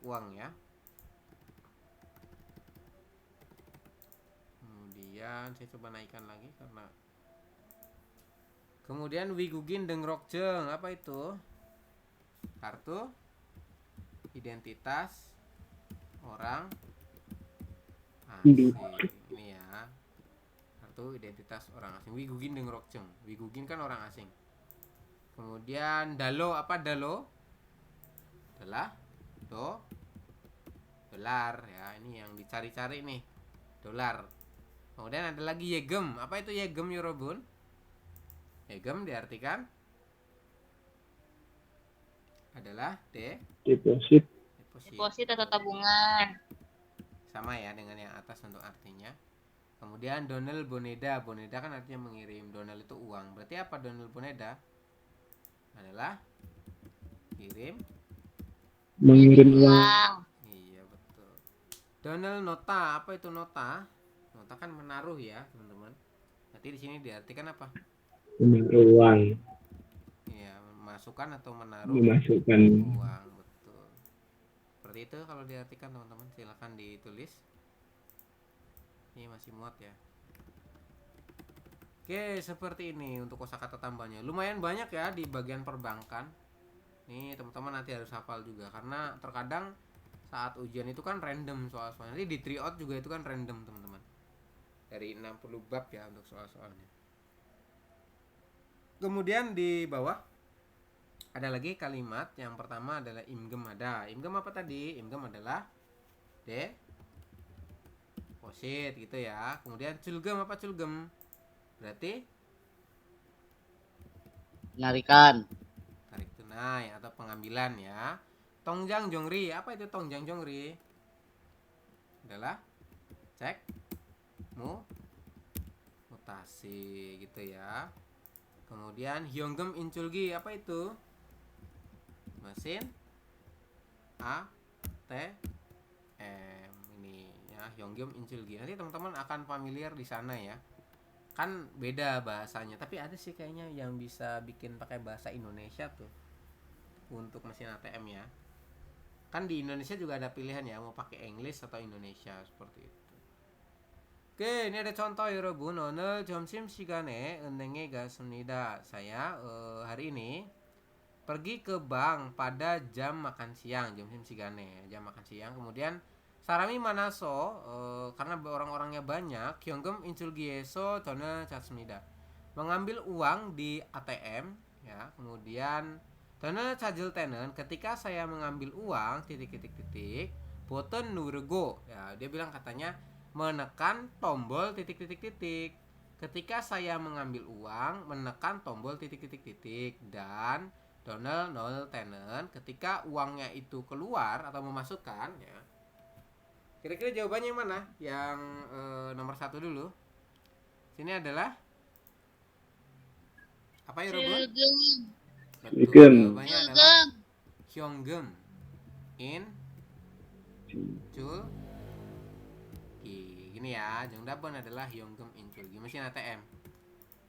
uang ya. Kemudian saya coba naikkan lagi karena kemudian wigugin dengrokjeng, apa itu? Kartu identitas orang asing. Ini ya, kartu identitas orang asing. Wigugin dengrokjeng. Wigugin kan orang asing. Kemudian dalo, apa dalo? Adalah dolar ya, ini yang dicari-cari nih, dolar. Kemudian ada lagi yegem. Apa itu yegem Yorobun? Yegem diartikan adalah Deposit. Deposit atau tabungan. Sama ya dengan yang atas untuk artinya. Kemudian donel boneda. Boneda kan artinya mengirim. Donel itu uang. Berarti apa donel boneda? Adalah Mengirim uang. Uang. Iya betul. Donel nota. Apa itu nota? Nota kan menaruh ya teman-teman. Nanti di sini diartikan apa? Menaruh uang. Iya, memasukkan atau menaruh Memasukkan. uang, betul. Seperti itu kalau diartikan teman-teman, silakan ditulis. Ini masih muat ya. Oke, seperti ini untuk kosakata tambahnya. Lumayan banyak ya di bagian perbankan. Nih teman-teman nanti harus hafal juga karena terkadang saat ujian itu kan random soal-soalnya. Nanti di tryout juga itu kan random teman-teman. Dari 60 bab ya untuk soal-soalnya. Kemudian di bawah ada lagi kalimat. Yang pertama adalah imgem ada. Imgem apa tadi? Imgem adalah deposit gitu ya. Kemudian culgem apa culgem? Berarti Penarikan. tarik tunai atau pengambilan ya. Tongjang jongri. Apa itu tongjang jongri? Adalah cek mutasi gitu ya. Kemudian hyonggem inculgi. Apa itu? Mesin ATM ini ya, hyonggem inculgi. Nanti teman-teman akan familiar di sana ya. Kan beda bahasanya, tapi ada sih kayaknya yang bisa bikin pakai bahasa Indonesia tuh untuk mesin ATM ya. Kan di Indonesia juga ada pilihan ya, mau pakai English atau Indonesia seperti itu. Oke, ini ada contoh 여러분. 오늘 점심시간에 은행에 갔습니다. Saya hari ini pergi ke bank pada jam makan siang, 점심시간에 jam makan siang. Kemudian 사람이 많아서 karena orang-orangnya banyak, 현금 인출기에서 돈을 찾습니다. Mengambil uang di ATM ya. Kemudian 돈을 찾을 때는 ketika saya mengambil uang titik-titik-titik 버튼 누르고 ya, dia bilang katanya menekan tombol titik-titik-titik. Ketika saya mengambil uang menekan tombol titik-titik-titik dan donel nol tenen ketika uangnya itu keluar atau memasukkan ya. Kira-kira jawabannya yang mana? Yang nomor 1 dulu. Sini adalah apa ya Robon? Betul. Jawabannya adalah hyonggem in chul gini ya. Jongdabon adalah hyonggem in chul mesin ATM.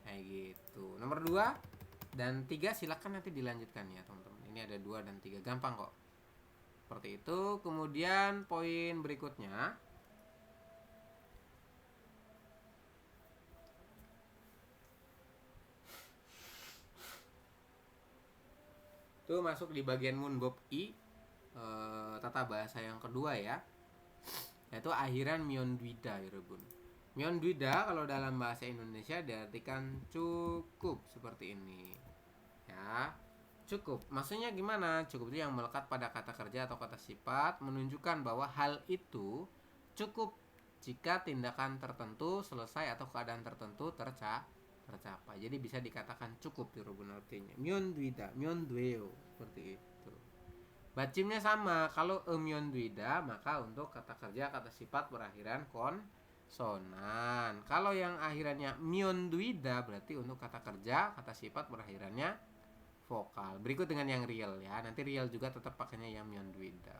Kayak gitu. Nomor 2 dan 3 silakan nanti dilanjutkan ya teman-teman. Ini ada 2 dan 3, gampang kok. Seperti itu. Kemudian poin berikutnya itu masuk di bagian munbob I, tata bahasa yang kedua ya, yaitu akhiran myondwida ya Rebun. Myondwida kalau dalam bahasa Indonesia diartikan cukup seperti ini ya. Cukup maksudnya gimana? Cukup itu yang melekat pada kata kerja atau kata sifat, menunjukkan bahwa hal itu cukup jika tindakan tertentu selesai atau keadaan tertentu tercapai. Jadi bisa dikatakan cukup di Rebun artinya. Myondwida, myondweo seperti itu. Bacimnya sama. Kalau myondwida maka untuk kata kerja kata sifat berakhiran konsonan. Kalau yang akhirannya myondwida berarti untuk kata kerja kata sifat berakhirannya vokal. Berikut dengan yang real ya. Nanti real juga tetap pakainya yang myondwida.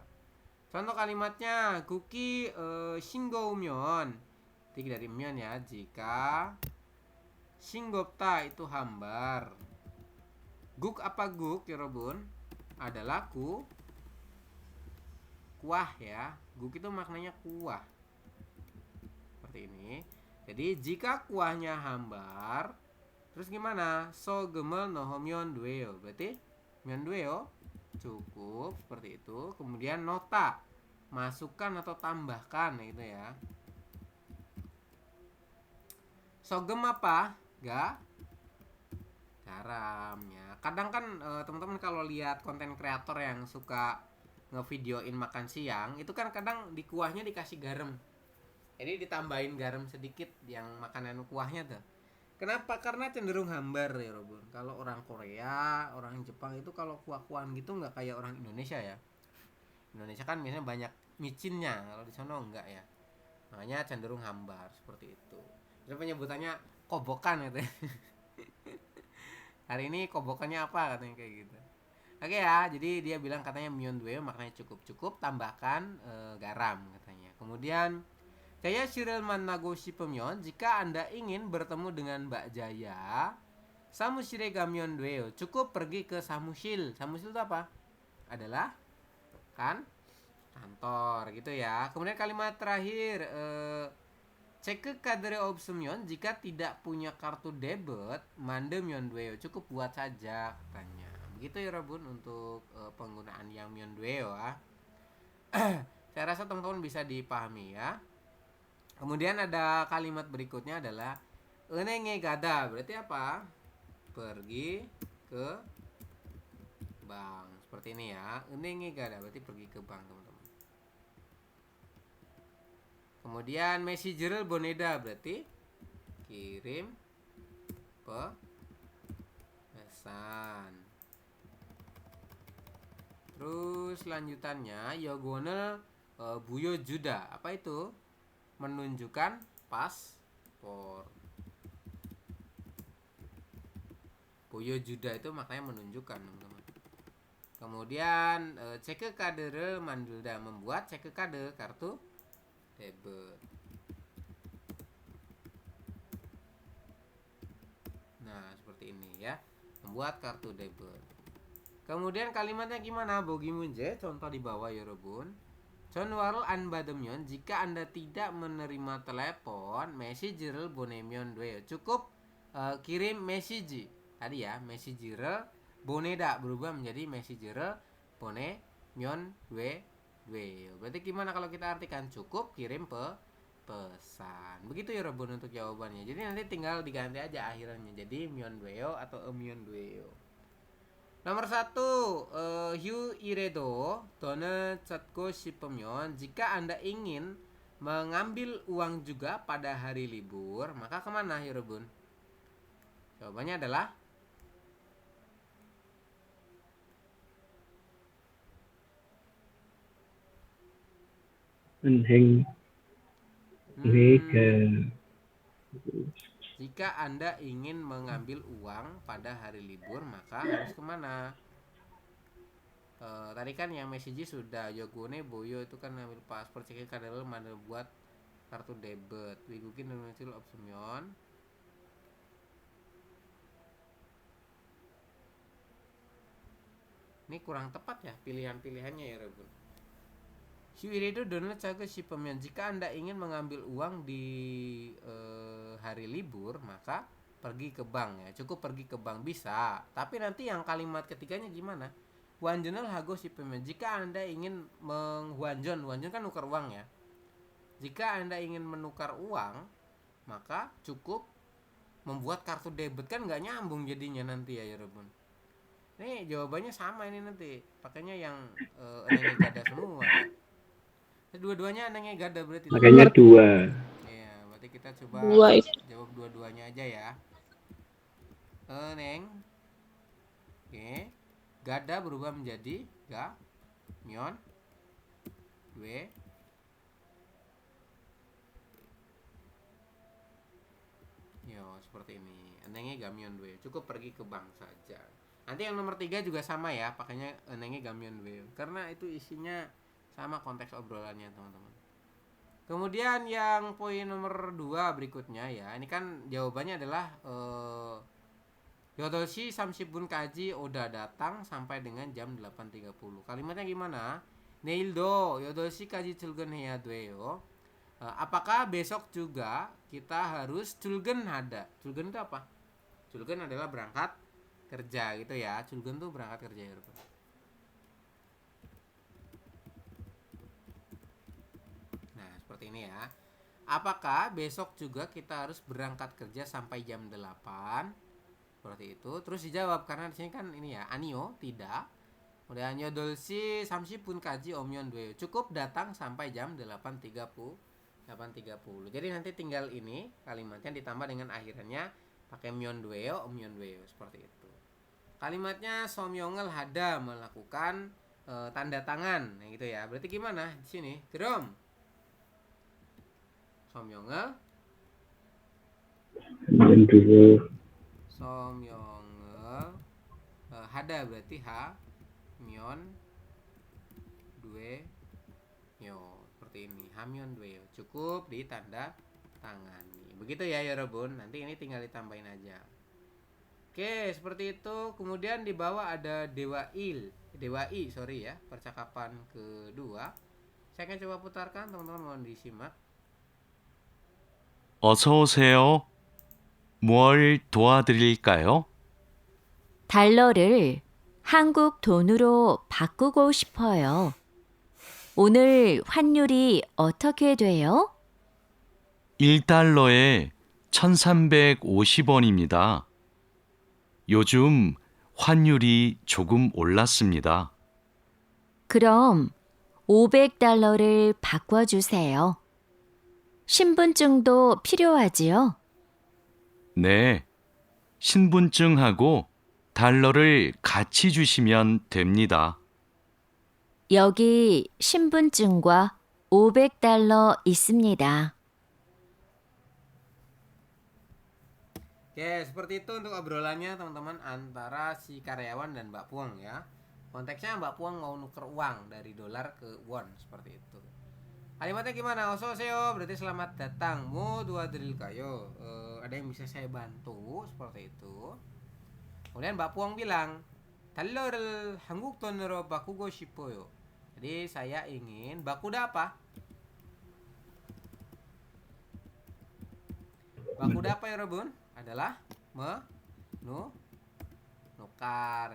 Contoh kalimatnya kuki shinggou면. Tiga dari myon ya. Jika Singgopta itu hambar. Guk apa guk ya Robun? Adalah kuah ya. Guk itu maknanya kuah. Seperti ini. Jadi jika kuahnya hambar, terus gimana? So gemel noho myeon dueo. Berarti myeon dueo cukup seperti itu. Kemudian nota, masukkan atau tambahkan gitu ya. Sogem apa? Garam ya. Kadang kan teman-teman kalau lihat konten kreator yang suka ngevideoin makan siang, itu kan kadang di kuahnya dikasih garam. Jadi ditambahin garam sedikit yang makanan kuahnya tuh. Kenapa? Karena cenderung hambar ya Robun. Kalau orang Korea, orang Jepang itu kalau kuah-kuahan gitu nggak kayak orang Indonesia ya. Indonesia kan biasanya banyak micinnya, kalau di sana enggak ya. Makanya cenderung hambar seperti itu. Terus penyebutannya kobokan gitu. Hari ini kobokannya apa katanya kayak gitu. Oke ya, jadi dia bilang katanya myeon dueo maknanya cukup-cukup, tambahkan garam katanya. Kemudian Jaya Shirel Mannago Shipemyeon, jika Anda ingin bertemu dengan Mbak Jaya, Samushire Gamyeon Dueo, cukup pergi ke Samushil. Samushil itu apa? Adalah kantor gitu ya. Kemudian kalimat terakhir, cek kadere opsumyeon, jika tidak punya kartu debit, mande myeon dueo, cukup buat saja katanya. Begitu ya Rabun untuk penggunaan yang myeon dueo ya. Saya rasa teman-teman bisa dipahami ya. Kemudian ada kalimat berikutnya adalah enenge gada, berarti apa? Pergi ke bank. Seperti ini ya. Enenge gada berarti pergi ke bank, teman-teman. Kemudian messenger boneda berarti kirim pesan. Terus lanjutannya yogonel buyo juda. Apa itu? Menunjukkan paspor. Buyo juda itu maknanya menunjukkan, teman-teman. Kemudian cek kadere mandulda, membuat cek kade kartu debit. Nah, seperti ini ya. Membuat kartu debit. Kemudian kalimatnya gimana? Bogi munje, contoh di bawah ya Robun. Chonwarul an bademyon, jika Anda tidak menerima telepon, messenger bonemyon dwe. Cukup kirim message. Tadi ya, messenger boneda berubah menjadi messenger bonemyon dwe. Berarti gimana kalau kita artikan? Cukup kirim pesan. Begitu ya Robun untuk jawabannya. Jadi nanti tinggal diganti aja akhirannya. Jadi myon dweo atau myon dweo. Nomor 1, Hyu iredo done chatko shipemyon, jika Anda ingin mengambil uang juga pada hari libur, maka kemana Hirobun? Jawabannya adalah Enheng Wega. jika Anda ingin mengambil uang pada hari libur, maka harus kemana? Tadi kan yang message sudah Yogone Boyo itu kan ngambil paspor, cek kadal mana buat kartu debit. Wigukin dan hasil opsumyon. Ini kurang tepat ya pilihan-pilihannya ya Rebun. Syuiredo donat caga si pemian. Jika Anda ingin mengambil uang di hari libur, maka pergi ke bank ya. Cukup pergi ke bank bisa. Tapi nanti yang kalimat ketiganya gimana? Wanjonal hago si pemian. Jika Anda ingin menghuanjon kan nukar uang ya. Jika Anda ingin menukar uang, maka cukup membuat kartu debit, kan nggak nyambung jadinya nanti ya Rebun. Ini jawabannya sama ini nanti. Pakainya yang enengnya gada semua. Dua-duanya enengnya gada berarti. Makanya 2. Iya, berarti kita coba jawab dua-duanya aja ya. Eneng. Oke. Gada berubah menjadi myeon dwe. Yo, seperti ini. Enengnya gamyeon dwe. Cukup pergi ke bank saja. Nanti yang nomor 3 juga sama ya, pakainya enengnya gamyeon dwe. Karena itu isinya sama konteks obrolannya, teman-teman. Kemudian yang poin nomor 2 berikutnya ya. Ini kan jawabannya adalah Yodoshi Samshibun Kaji Oda datang sampai dengan jam 8.30. Kalimatnya gimana? 내일도 8시까지 출근해야 돼요. Apakah besok juga kita harus 출근하다? 출근 itu apa? 출근 adalah berangkat kerja gitu ya. 출근 tuh berangkat kerja ya, Yoroban. Nah, seperti ini ya. Apakah besok juga kita harus berangkat kerja sampai jam 8? Seperti itu. Terus dijawab karena di sini kan ini ya, 아니요, tidak. Kemudian 8시 30분까지 오면 돼요. Cukup datang sampai jam 8.30. Jadi nanti tinggal ini kalimatnya ditambah dengan akhirannya pakai myon dueo, seperti itu. Kalimatnya somyongel hada melakukan tanda tangan, nah gitu ya. Berarti gimana di sini? Gerom. somyongel Dua. somyongel hada berarti ha myon due yo. Seperti ini, hamyon due, cukup ditanda tangani. Begitu ya Yorobun, nanti ini tinggal ditambahin aja. Oke, seperti itu. Kemudian di bawah ada dewai, sorry ya, percakapan kedua. Saya akan coba putarkan, teman-teman mohon disimak. 어서 오세요. 뭘 도와드릴까요? 달러를 한국 돈으로 바꾸고 싶어요. 오늘 환율이 어떻게 돼요? 1달러에 1350원입니다. 요즘 환율이 조금 올랐습니다. 그럼 500달러를 바꿔주세요. 신분증도 필요하지요? 네, 신분증하고 달러를 같이 주시면 됩니다. 여기 신분증과 500달러 있습니다. Oke, seperti itu untuk obrolannya teman-teman antara si karyawan dan Mbak Puang ya. Konteksnya Mbak Puang mau nuker uang dari dolar ke won, seperti itu. Kalimatnya gimana? Ososeo berarti selamat datang. Mo dua drill kayo. Ada yang bisa saya bantu? Seperti itu. Kemudian Mbak Puang bilang, 달러를 한국 돈으로 바꾸고 싶어요. Jadi saya ingin bakuda apa? Bakuda apa ya Robun? Adalah menukar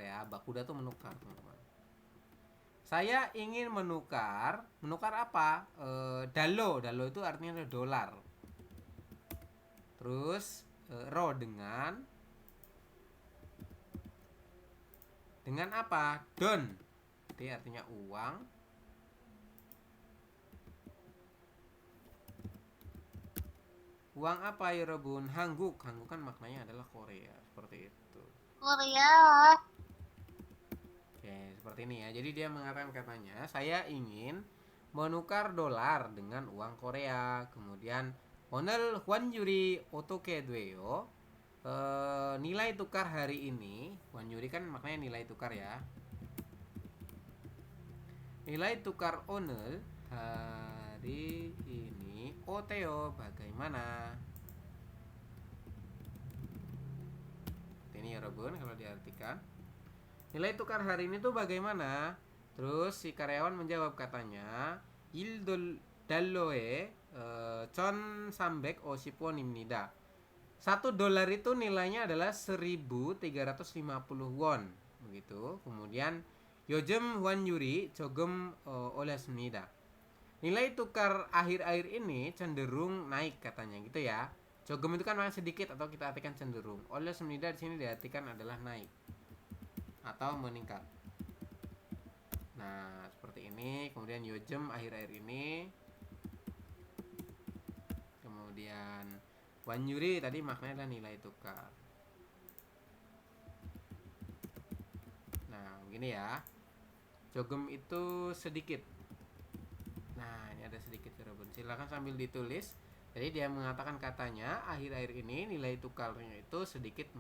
ya. Bakuda tuh menukar teman-teman. Saya ingin menukar apa? Dalo itu artinya dolar. Terus ro dengan apa? Don. Itu artinya uang. Uang apa ya Robun? Hangguk kan maknanya adalah Korea, seperti itu. Korea. Oke, seperti ini ya. Jadi dia mengatakan katanya, saya ingin menukar dolar dengan uang Korea. Kemudian 오늘 환율이 어떻게 돼요? Nilai tukar hari ini, 환율이 kan maknanya nilai tukar ya. Nilai tukar 오늘 hari ini Oteo bagaimana? Ini ya Robun kalau diartikan. Nilai tukar hari ini tuh bagaimana? Terus si karyawan menjawab katanya, $1 1350원입니다. 1 dolar itu nilainya adalah 1350 won begitu. Kemudian 요즘 환율이 조금 올랐습니다. Nilai tukar akhir-akhir ini cenderung naik katanya gitu ya. Jogem itu kan masih sedikit atau kita artikan cenderung. Oleh semnida di sini diartikan adalah naik atau meningkat. Nah, seperti ini. Kemudian yojem akhir-akhir ini. Kemudian wanyuri tadi maknanya adalah nilai tukar. Nah, begini ya. Jogem itu sedikit. Nah, ini ada sedikit Robun. Silakan sambil ditulis. Jadi dia mengatakan katanya akhir-akhir ini nilai tukarnya itu sedikit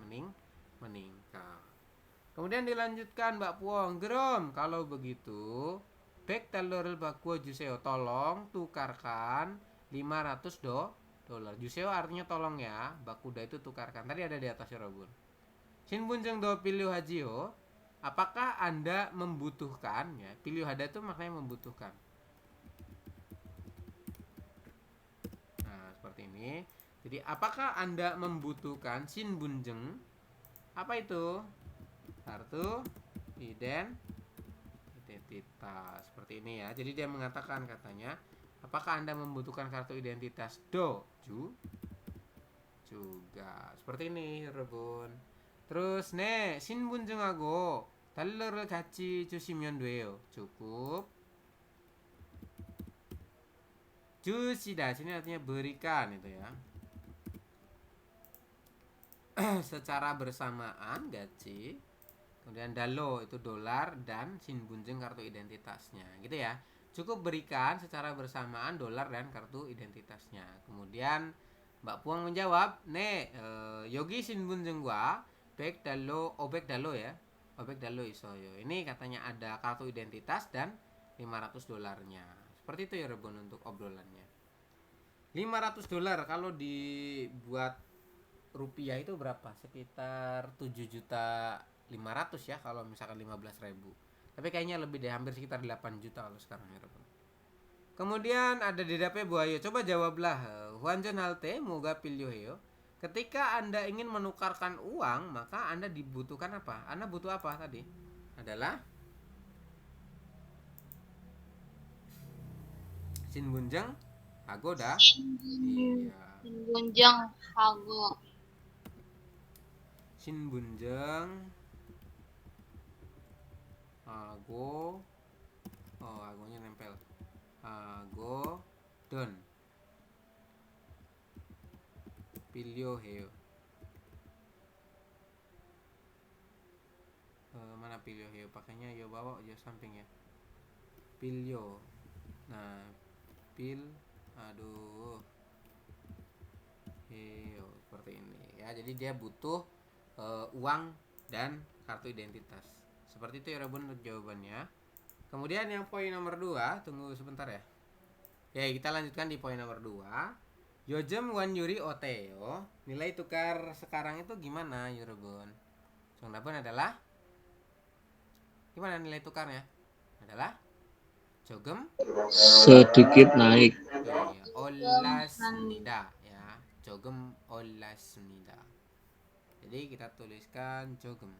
meningkat. Kemudian dilanjutkan Mbak Puong, Gerom, kalau begitu $100를 바꿔주세요. Tolong tukarkan $500. Juseo artinya tolong ya. Bakuda itu tukarkan. Tadi ada di atas Robun. 신분증도 필요하지요. apakah Anda membutuhkan, ya, pilih hada itu maknanya membutuhkan. Nah, seperti ini. Jadi, apakah Anda membutuhkan 신분증? Apa itu? Kartu identitas. Seperti ini ya. Jadi dia mengatakan katanya, apakah Anda membutuhkan kartu identitas? Juga. Seperti ini, 여러분. Terus, 네, 신분증하고 달러를 같이 주시면 돼요. cukup. 주시다. sini artinya berikan itu ya. Secara bersamaan gaji, kemudian dalo itu dolar, dan 신분증 kartu identitasnya gitu ya. Cukup berikan secara bersamaan dolar dan kartu identitasnya. Kemudian Mbak Puang menjawab, 네, 여기 신분증과 100달러, 500달러 ya. 500달러 있어요. Ini katanya ada kartu identitas dan 500 dolarnya. Seperti itu ya Rebon untuk obrolannya. 500 dolar kalau dibuat rupiah itu berapa? Sekitar 7.500.000 ya kalau misalkan 15.000. Tapi kayaknya lebih deh, hampir sekitar 8 juta kalau sekarang ya. Kemudian ada DDP buaya. Coba jawablah. Huanjon halte moga pilyoheo. Ketika Anda ingin menukarkan uang, maka Anda dibutuhkan apa? Anda butuh apa tadi? Adalah 신분증 hago dah. Iya. 신분증하고 신분증 hago, hagonya nempel, hago don pilyoheo. Mana pilyoheo? Pakainya yo bawa yo samping ya. Pilyo. Nah, aduh, heo seperti ini ya. Jadi dia butuh uang dan kartu identitas. Seperti itu ya Rebun untuk jawabannya. Kemudian yang poin nomor 2, tunggu sebentar ya. Oke, kita lanjutkan di poin nomor 2. Yojem wan yuri oteo. Nilai tukar sekarang itu gimana ya Rebun? Songnabun adalah gimana nilai tukarnya? Adalah 조금 Sedikit naik. iya, 올랐습니다 ya. 조금 올랐습니다. Jadi kita tuliskan 조금.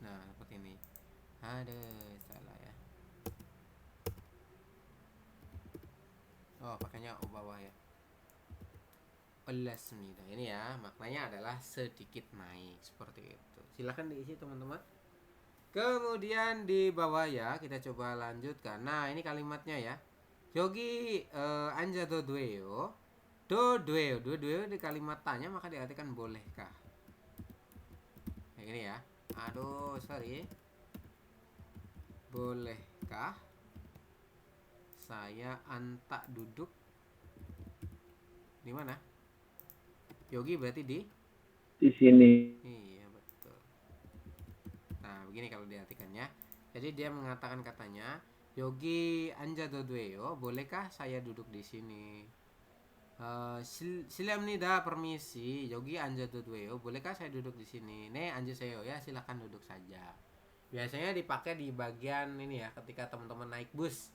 Nah, seperti ini. Aduh, salah ya. Oh, pakainya bawah ya. 올랐습니다. Ini ya, maknanya adalah sedikit naik seperti itu. Silahkan diisi teman-teman. Kemudian di bawah ya, kita coba lanjutkan. Nah, ini kalimatnya ya. 여기 앉아도 돼요. 도돼요. 도돼요 di kalimat tanya maka diartikan bolehkah. Kayak gini ya. Aduh, sorry. Bolehkah saya antak duduk di mana? Yogi berarti di sini. Iya, betul. Nah, begini kalau diartikannya. Jadi dia mengatakan katanya, Yogi 앉아도 돼요. Bolehkah saya duduk di sini? 실례합니다. permisi. Yogi 앉아도 돼요. Bolehkah saya duduk di sini? 네, 앉으세요 ya, silakan duduk saja. Biasanya dipakai di bagian ini ya, ketika teman-teman naik bus.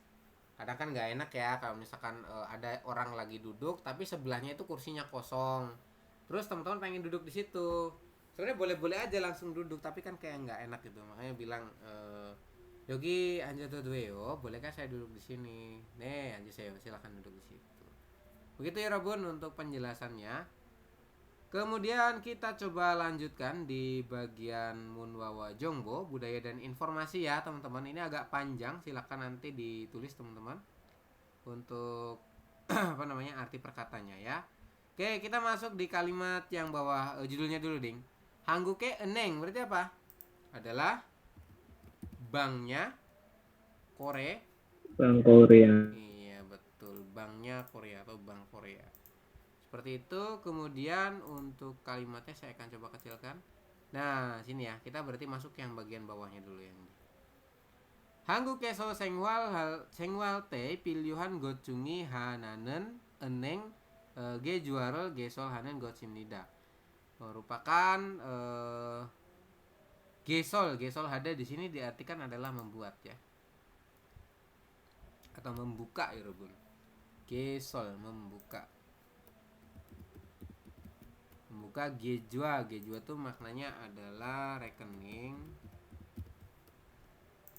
Kadang kan nggak enak ya kalau misalkan ada orang lagi duduk tapi sebelahnya itu kursinya kosong. Terus teman-teman pengen duduk di situ. Sebenarnya boleh-boleh aja langsung duduk, tapi kan kayak nggak enak gitu. Makanya bilang Yogi 앉아도 돼요. Bolehkah saya duduk di sini? 네, 앉으세요. Silakan duduk di situ. Begitu ya Rabun untuk penjelasannya. Kemudian kita coba lanjutkan di bagian Munwawa Jongbo, budaya dan informasi ya teman-teman. Ini agak panjang, silakan nanti ditulis teman-teman untuk apa namanya arti perkatanya ya. Oke, kita masuk di kalimat yang bawah judulnya dulu ding. Hangguke eneng berarti apa? Adalah banknya Bank Korea. Iya betul, banknya Korea atau bank Korea. Seperti itu. Kemudian untuk kalimatnya saya akan coba kecilkan. Nah, sini ya. Kita berarti masuk yang bagian bawahnya dulu yang ini. 한국에서 생활할 때 필요한 것 중에 하나는 은행 Gejuarel gesol hanen gotsimnida. Merupakan gesol hada di sini diartikan adalah membuat ya. Atau membuka ya Robun. Gesol membuka. Membuka gejua tuh maknanya adalah rekening.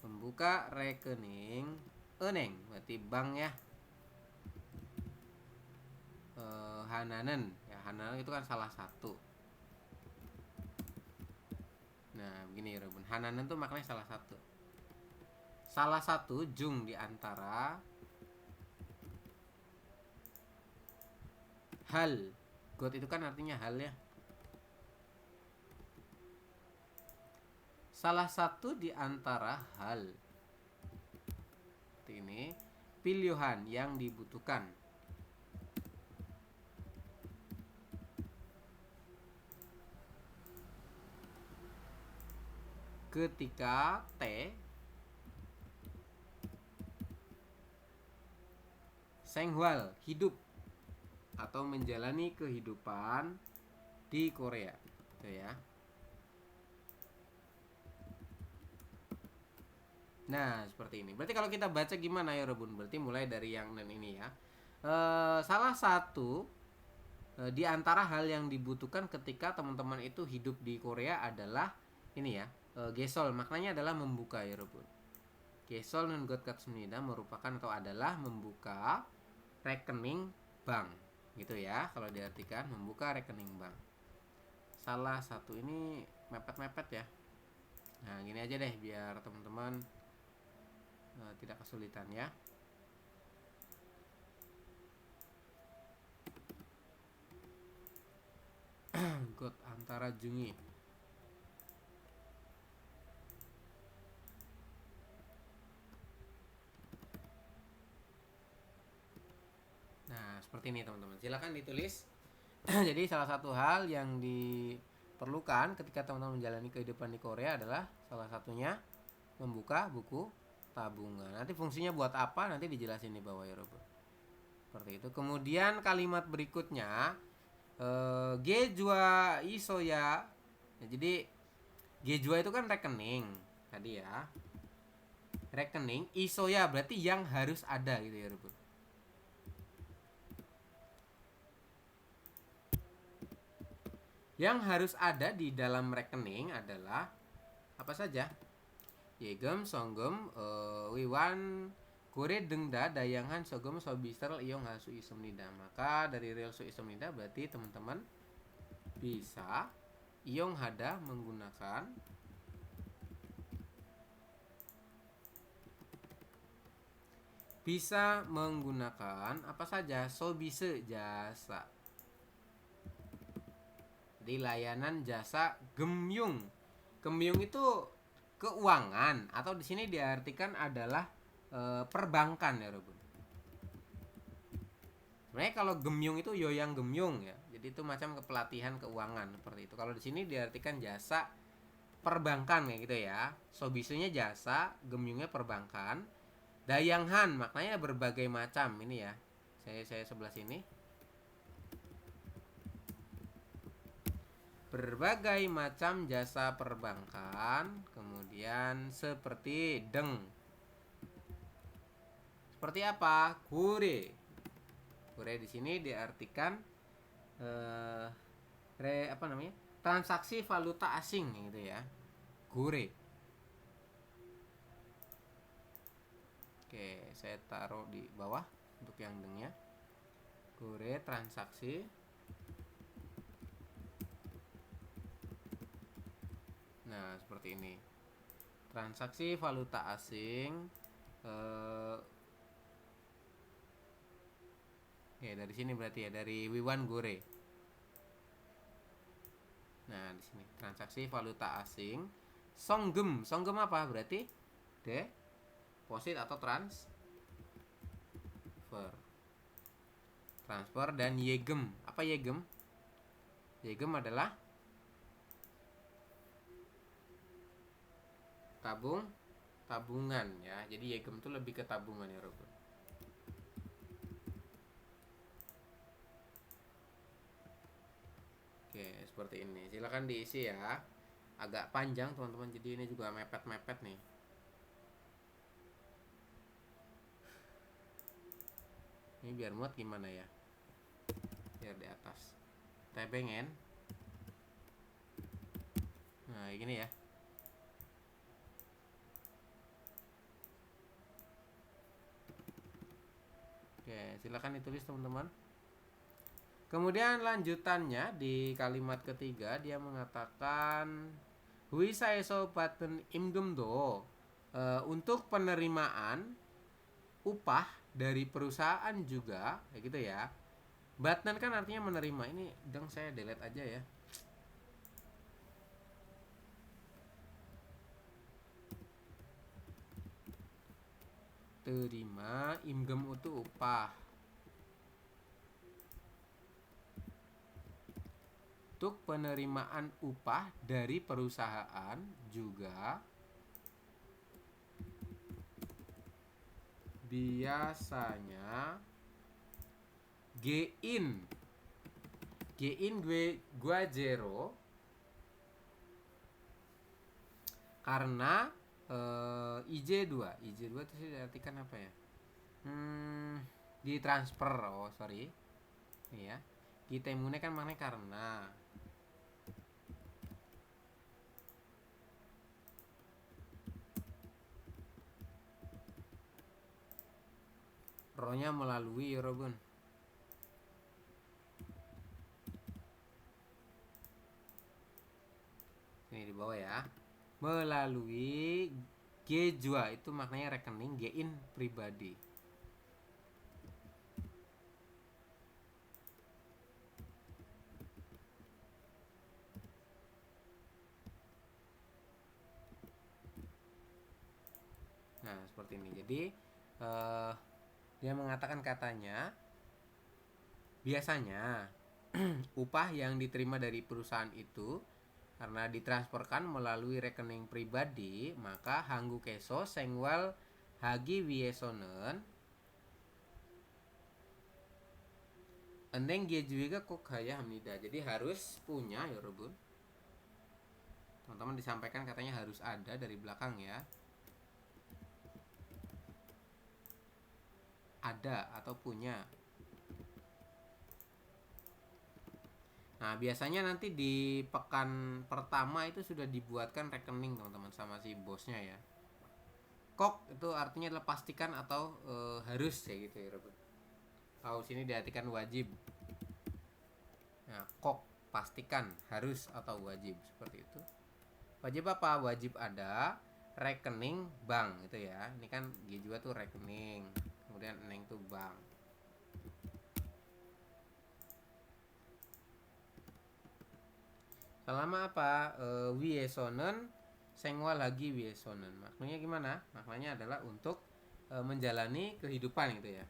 Membuka rekening eneng berarti bank ya. Hananen ya, Hananen itu kan salah satu. Nah begini ya Robun, Hananen tuh maknanya salah satu jung di antara hal. God itu kan artinya hal ya. Salah satu di antara hal. Ini pilihan yang dibutuhkan. Ketika T Senghwal hidup atau menjalani kehidupan di Korea, gitu ya. Nah seperti ini. Berarti kalau kita baca gimana ya Robun? Berarti mulai dari yang dan ini ya. Salah satu di antara hal yang dibutuhkan ketika teman-teman itu hidup di Korea adalah ini ya. Gesol maknanya adalah membuka ya Robun. Gesol nun gotkatsumnida merupakan atau adalah membuka rekening bank. Gitu ya kalau diartikan membuka rekening bank. Salah satu ini mepet-mepet ya. Nah gini aja deh biar teman-teman tidak kesulitan ya. God antara jungi. Nah seperti ini teman-teman, silakan ditulis. Jadi salah satu hal yang diperlukan ketika teman-teman menjalani kehidupan di Korea adalah salah satunya membuka buku tabungan. Nanti fungsinya buat apa nanti dijelasin di bawah ya Robot. Seperti itu. Kemudian kalimat berikutnya Gejua isoya. Ya, jadi Gejua itu kan rekening tadi ya. Rekening isoya berarti yang harus ada gitu ya Robot. Yang harus ada di dalam rekening adalah apa saja? Yegem, songgem, wiwan, kure dengda, dayangan, sogem, sobister, iyong hasu isomnida. Maka dari real su isomnida berarti teman-teman bisa iyong hada menggunakan apa saja? Sobise jasa. Di layanan jasa gemyung. Gemyung itu keuangan atau di sini diartikan adalah perbankan ya Robun. Sebenarnya kalau gemyung itu yoyang gemyung ya. Jadi itu macam kepelatihan keuangan seperti itu. Kalau di sini diartikan jasa perbankan kayak gitu ya. Sobisunya jasa, gemyungnya perbankan. Dayanghan maknanya berbagai macam ini ya. Saya sebelah sini. Berbagai macam jasa perbankan, kemudian seperti deng. Seperti apa? Kure. Kure di sini diartikan transaksi valuta asing gitu ya. Kure. Oke, saya taruh di bawah untuk yang dengnya. Kure transaksi. Nah seperti ini. Transaksi valuta asing. Ya dari sini berarti ya, dari Wiwan Gore. Nah di sini transaksi valuta asing. Songgem, songgem apa berarti? Deposit atau transfer dan yegem. Apa yegem? Yegem adalah tabungan ya. Jadi yegem itu lebih ke tabungan ya Robert. Oke, seperti ini. Silakan diisi ya. Agak panjang teman-teman, jadi ini juga mepet-mepet nih. Ini biar muat gimana ya? Biar di atas. Tebengin. Nah, gini ya. Oke, silakan ditulis teman-teman. Kemudian lanjutannya di kalimat ketiga dia mengatakan Huisaeso baten imgemdo, untuk penerimaan upah dari perusahaan juga, kayak gitu ya. Baten kan artinya menerima. Ini dong saya delete aja ya. Terima imgem itu upah. Untuk penerimaan upah dari perusahaan juga biasanya gain gue zero karena IJ2 itu sih diartikan apa ya? Ditransfer. Oh sorry, ini ya. Kita imune kan maknanya karena. Rohnya melalui ya Robun. Ini di bawah ya. Melalui G2 itu maknanya rekening gain pribadi. Nah, seperti ini. Jadi dia mengatakan katanya biasanya upah yang diterima dari perusahaan itu karena ditransferkan melalui rekening pribadi, maka hanggu keso sengwal hagi wiesonen endeng juga kok kaya hamnida. Jadi harus punya ya Robun. Teman-teman disampaikan katanya harus ada dari belakang ya. Ada atau punya. Nah, biasanya nanti di pekan pertama itu sudah dibuatkan rekening teman-teman sama si bosnya ya. Kok itu artinya adalah pastikan atau harus ya gitu ya Robert. Tahu sini diartikan wajib. Nah, kok pastikan harus atau wajib seperti itu. Wajib apa? Wajib ada rekening bank itu ya. Ini kan G juga tuh rekening. Kemudian neng tuh bank. Selama apa? Wiesonen sengwa lagi wiesonen. Maknanya gimana? Maknanya adalah untuk menjalani kehidupan gitu ya.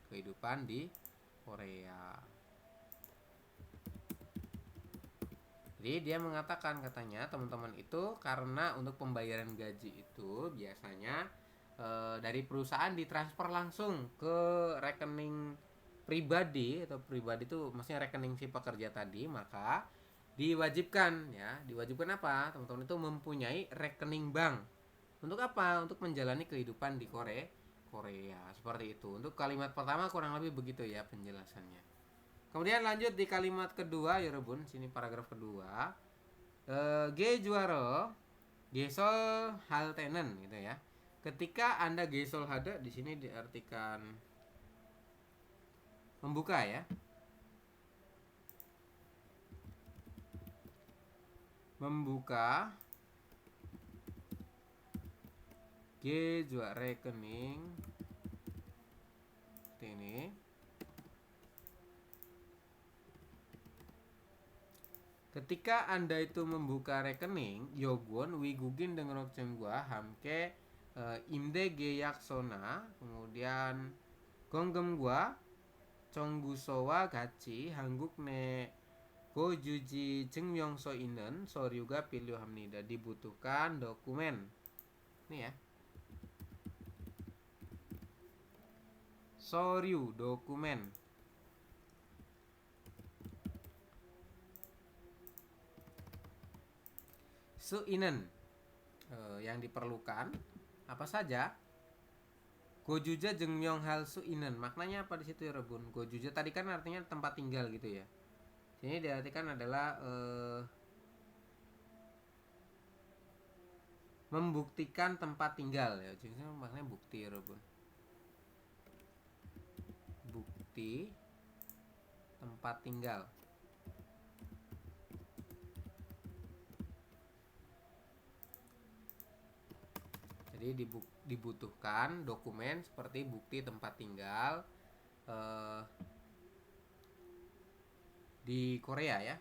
Kehidupan di Korea. Jadi dia mengatakan katanya teman-teman itu karena untuk pembayaran gaji itu biasanya dari perusahaan ditransfer langsung ke rekening pribadi atau pribadi itu maksudnya rekening si pekerja tadi, maka diwajibkan ya. Diwajibkan apa? Teman-teman itu mempunyai rekening bank. Untuk apa? Untuk menjalani kehidupan di Korea. Seperti itu. Untuk kalimat pertama kurang lebih begitu ya penjelasannya. Kemudian lanjut di kalimat kedua ya Rebun, sini paragraf kedua. G juara gesol haltenen gitu ya. Ketika Anda gesol hada di sini diartikan membuka ya. Membuka G juara rekening seperti ini. Ketika Anda itu membuka rekening, yogon wigugin dengan gua hamke imde geyaksona, kemudian gonggem gua conggusowa gachi hangguk ne gojuji jengmyongso inen soryuga pilih hamnida. Dibutuhkan dokumen. Ini ya. Soryu dokumen. suinen. Yang diperlukan apa saja? Gojuja jeung myonghal suinen. Maknanya apa di situ ya Rebun? Gojuja tadi kan artinya tempat tinggal gitu ya. Sini diartikan adalah membuktikan tempat tinggal ya. Jadi maknanya bukti ya Rebun. Bukti tempat tinggal. Jadi dibutuhkan dokumen seperti bukti tempat tinggal di Korea ya.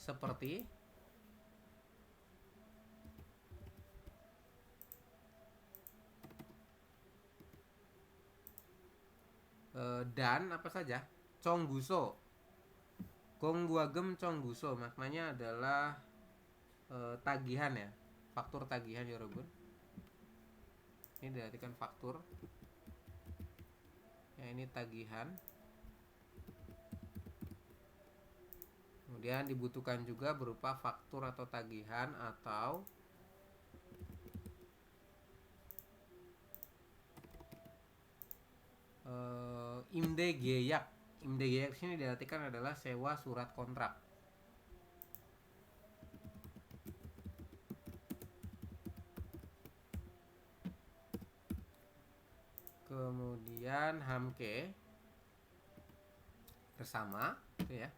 Seperti dan apa saja? Chongguso. Gongguagem Chongguso maknanya adalah tagihan ya, faktur tagihan ya Robun. Ini diartikan faktur ya, ini tagihan. Kemudian dibutuhkan juga berupa faktur atau tagihan atau imdegeyak. Imdegeyak sini diartikan adalah sewa surat kontrak. Kemudian hamke bersama gitu ya.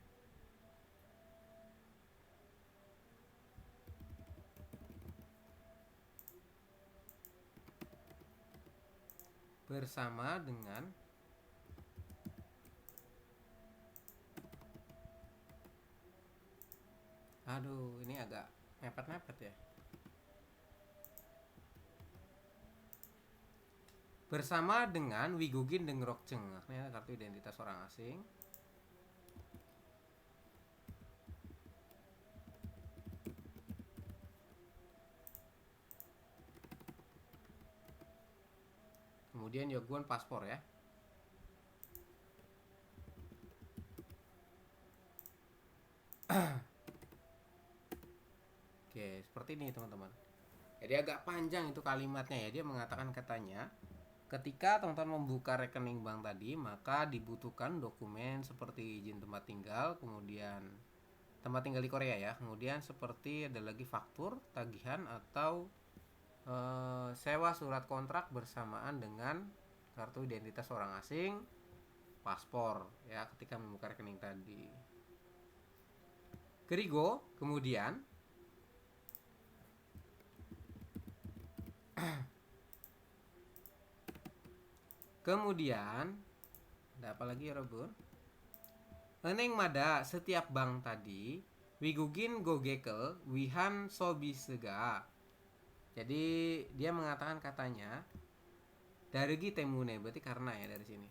Bersama dengan aduh ini agak mepet-mepet ya. Bersama dengan Wigugin Deng Rokjeng, artinya kartu identitas orang asing. Kemudian Yoguan paspor ya. Oke, seperti ini teman-teman. Jadi agak panjang itu kalimatnya ya. Dia mengatakan katanya, ketika teman-teman membuka rekening bank tadi, maka dibutuhkan dokumen seperti izin tempat tinggal, kemudian tempat tinggal di Korea ya. Kemudian seperti ada lagi faktur, tagihan atau sewa surat kontrak bersamaan dengan kartu identitas orang asing, paspor ya ketika membuka rekening tadi. Kerigo, kemudian ada apa lagi ya Robun? Eneng mada setiap bank tadi Wigugin gogekel wihan sobisega. Jadi dia mengatakan katanya dargi temune, berarti karena ya dari sini.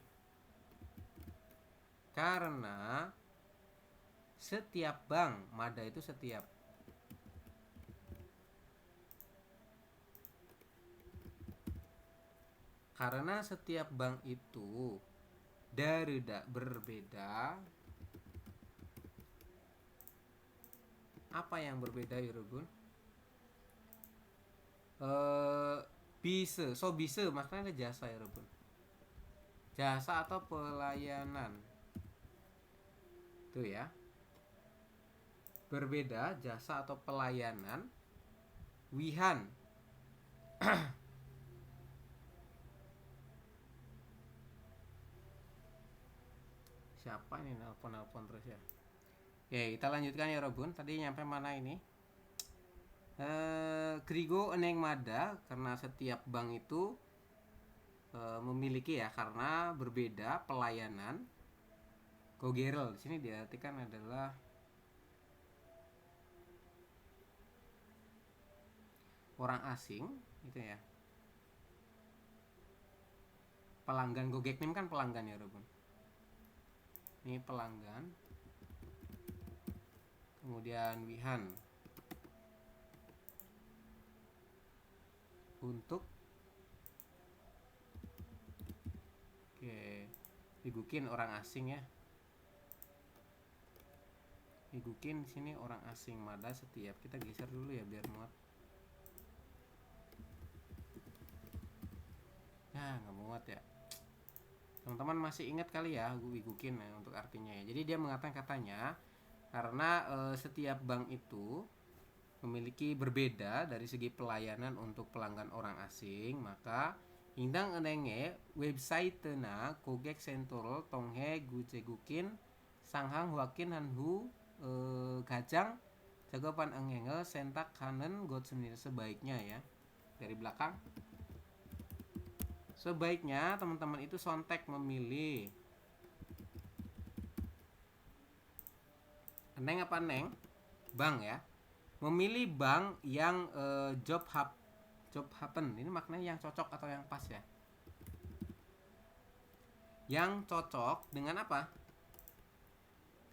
Karena setiap bank, mada itu setiap. Karena setiap bank itu berbeda. Apa yang berbeda ya Rebun? Bisa, bisa maknanya ada jasa ya Rebun. Jasa atau pelayanan. Tuh ya. Berbeda jasa atau pelayanan. Wihan. Siapa ini nelpon terus ya? Oke, kita lanjutkan ya Robun. Tadi nyampe mana ini? Krigo eneng mada karena setiap bank itu memiliki ya karena berbeda pelayanan. Gogerel di sini diartikan adalah orang asing gitu ya. Pelanggan Gogeknim kan pelanggan ya Robun. Ini pelanggan. Kemudian Wihan untuk digukin orang asing ya. Wigukin sini orang asing, mada setiap. Kita geser dulu ya biar muat. Ya nggak muat ya. Teman-teman masih ingat kali ya Wigukin ya, untuk artinya ya. Jadi dia mengatakan katanya karena setiap bank itu memiliki berbeda dari segi pelayanan untuk pelanggan orang asing, maka indang enenge website na kogek sentrol tonghe gucegukin sanghang huakin hanhu gajang jagopan engenge sentak kanen god sebaiknya ya dari belakang. Sebaiknya teman-teman itu sontek memilih neng apa neng bank ya, memilih bank yang job happen ini maknanya yang cocok atau yang pas ya, yang cocok dengan apa,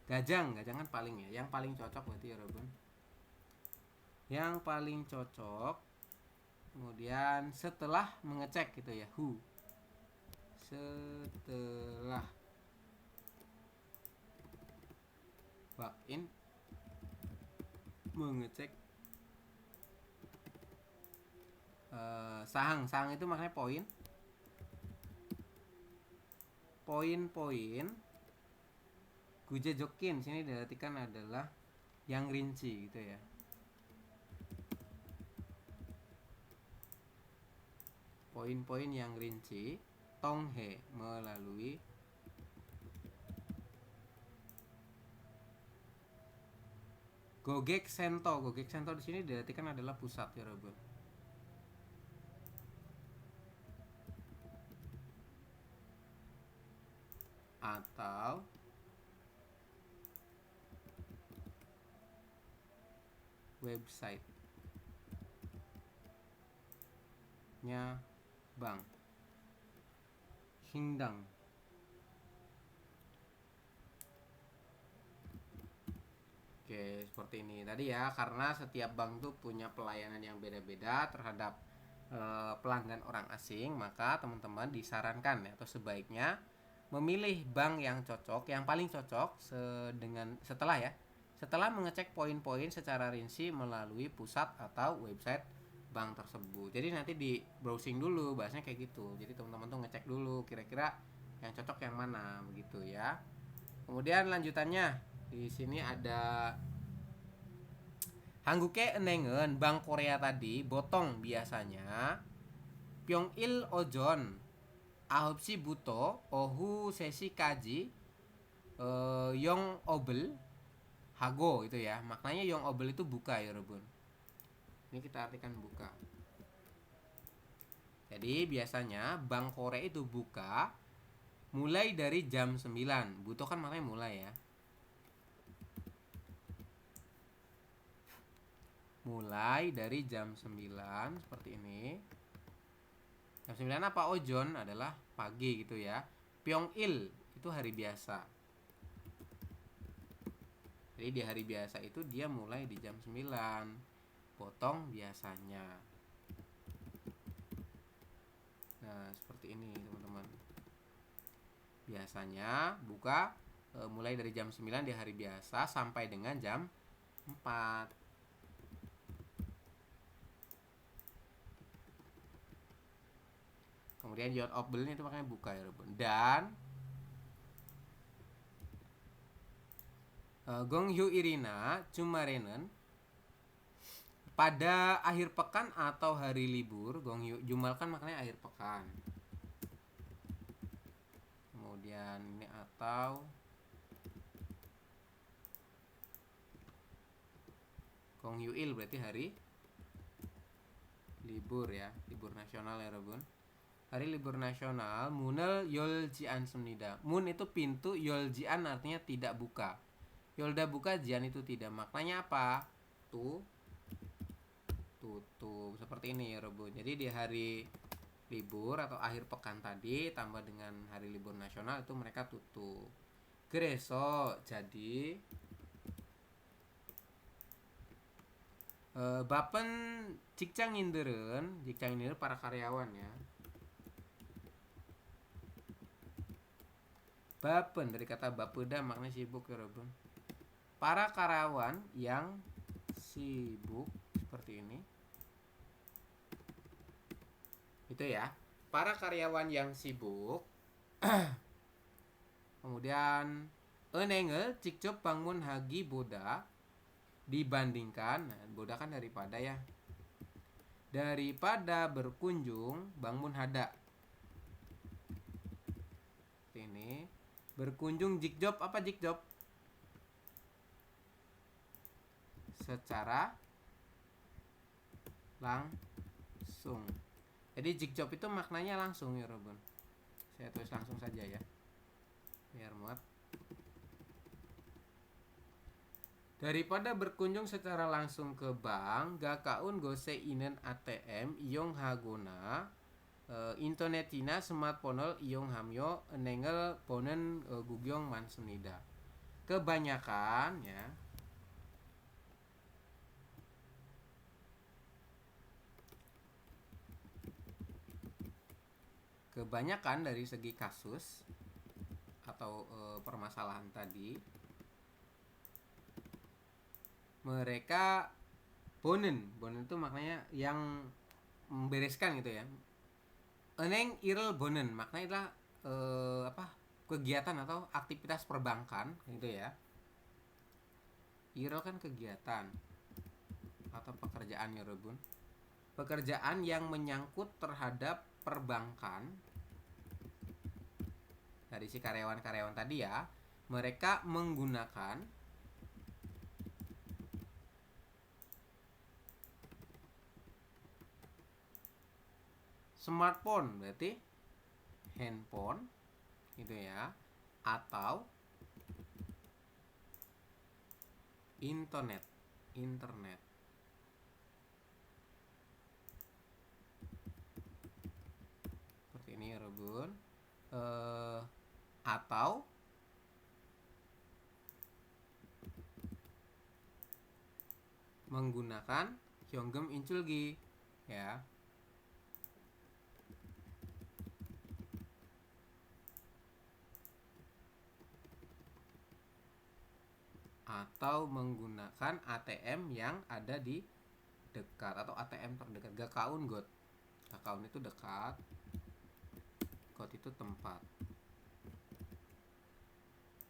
gajang kan paling ya, yang paling cocok berarti ya Robun, yang paling cocok. Kemudian setelah mengecek gitu ya, setelah walk in mengecek sahang itu maknanya poin gujejokin sini diartikan adalah yang rinci gitu ya. Poin-poin yang rinci tonghe melalui Gogek Sento di sini diartikan adalah pusat ya Robun. Atau website nya bank Hindang. Oke, seperti ini tadi ya, karena setiap bank tuh punya pelayanan yang beda-beda terhadap pelanggan orang asing, maka teman-teman disarankan ya, atau sebaiknya memilih bank yang cocok, yang paling cocok setelah mengecek poin-poin secara rinci melalui pusat atau website bank tersebut. Jadi nanti di browsing dulu, bahasanya kayak gitu. Jadi teman-teman tuh ngecek dulu kira-kira yang cocok yang mana begitu ya. Kemudian lanjutannya di sini ada Hangguke enengen bank Korea tadi botong biasanya Pyongil ojon ahopsi buto ohu sesi kaji yong obel hago itu ya. Maknanya yong obel itu buka ya Robun. Ini kita artikan buka. Jadi biasanya bank Korea itu buka mulai dari jam 9. Butuh kan maknanya mulai ya. Mulai dari jam 9 seperti ini. Jam 9 apa? Ojon adalah pagi gitu ya. Pyongil itu hari biasa. Jadi di hari biasa itu dia mulai di jam 9. Potong biasanya. Nah seperti ini teman-teman. Biasanya buka mulai dari jam 9 di hari biasa sampai dengan jam 4. Kemudian yon obelnya itu makanya buka ya Robun. Dan Gongyu Irina Cumarenen pada akhir pekan atau hari libur. Gongyu Jumal kan maknanya akhir pekan. Kemudian ini atau Gongyu Il berarti hari libur ya, libur nasional ya Robun. Hari libur nasional Munel Yoljian Semnida. Mun itu pintu, Yoljian artinya tidak buka. Yolda buka, Jian itu tidak. Maknanya apa? Tutup. Seperti ini ya Robun. Jadi di hari libur atau akhir pekan tadi tambah dengan hari libur nasional itu mereka tutup. Greso jadi Bapen 직장인들은 para karyawan ya. Bapen dari kata bapeda maknanya sibuk ya Robun. para karyawan yang sibuk seperti ini. Itu ya, para karyawan yang sibuk. Kemudian enenge cikcop bangun hagi boda dibandingkan, nah, boda kan daripada ya, daripada berkunjung bangun hada. Ini berkunjung jikjob, apa jikjob? Secara langsung. Jadi jikjob itu maknanya langsung ya Robun. Saya tulis langsung saja ya, biar muat. Daripada berkunjung secara langsung ke bank, gakaun gose inen ATM iong hagona internetina smartphone iong hamyo nengel ponen gugyong mansunida. Kebanyakan ya, kebanyakan dari segi kasus atau permasalahan tadi, mereka bonen itu maknanya yang membereskan gitu ya. Eneng irel bonen maknanya adalah kegiatan atau aktivitas perbankan gitu ya. Irel kan kegiatan atau pekerjaan ya Rebun. Pekerjaan yang menyangkut terhadap perbankan dari si karyawan-karyawan tadi ya. Mereka menggunakan smartphone, berarti handphone gitu ya, atau internet seperti ini ya Rebun. Atau menggunakan hyonggem inculgi ya. Atau menggunakan ATM yang ada di dekat atau ATM terdekat. Gakaun got. Gakaun itu dekat. Got itu tempat.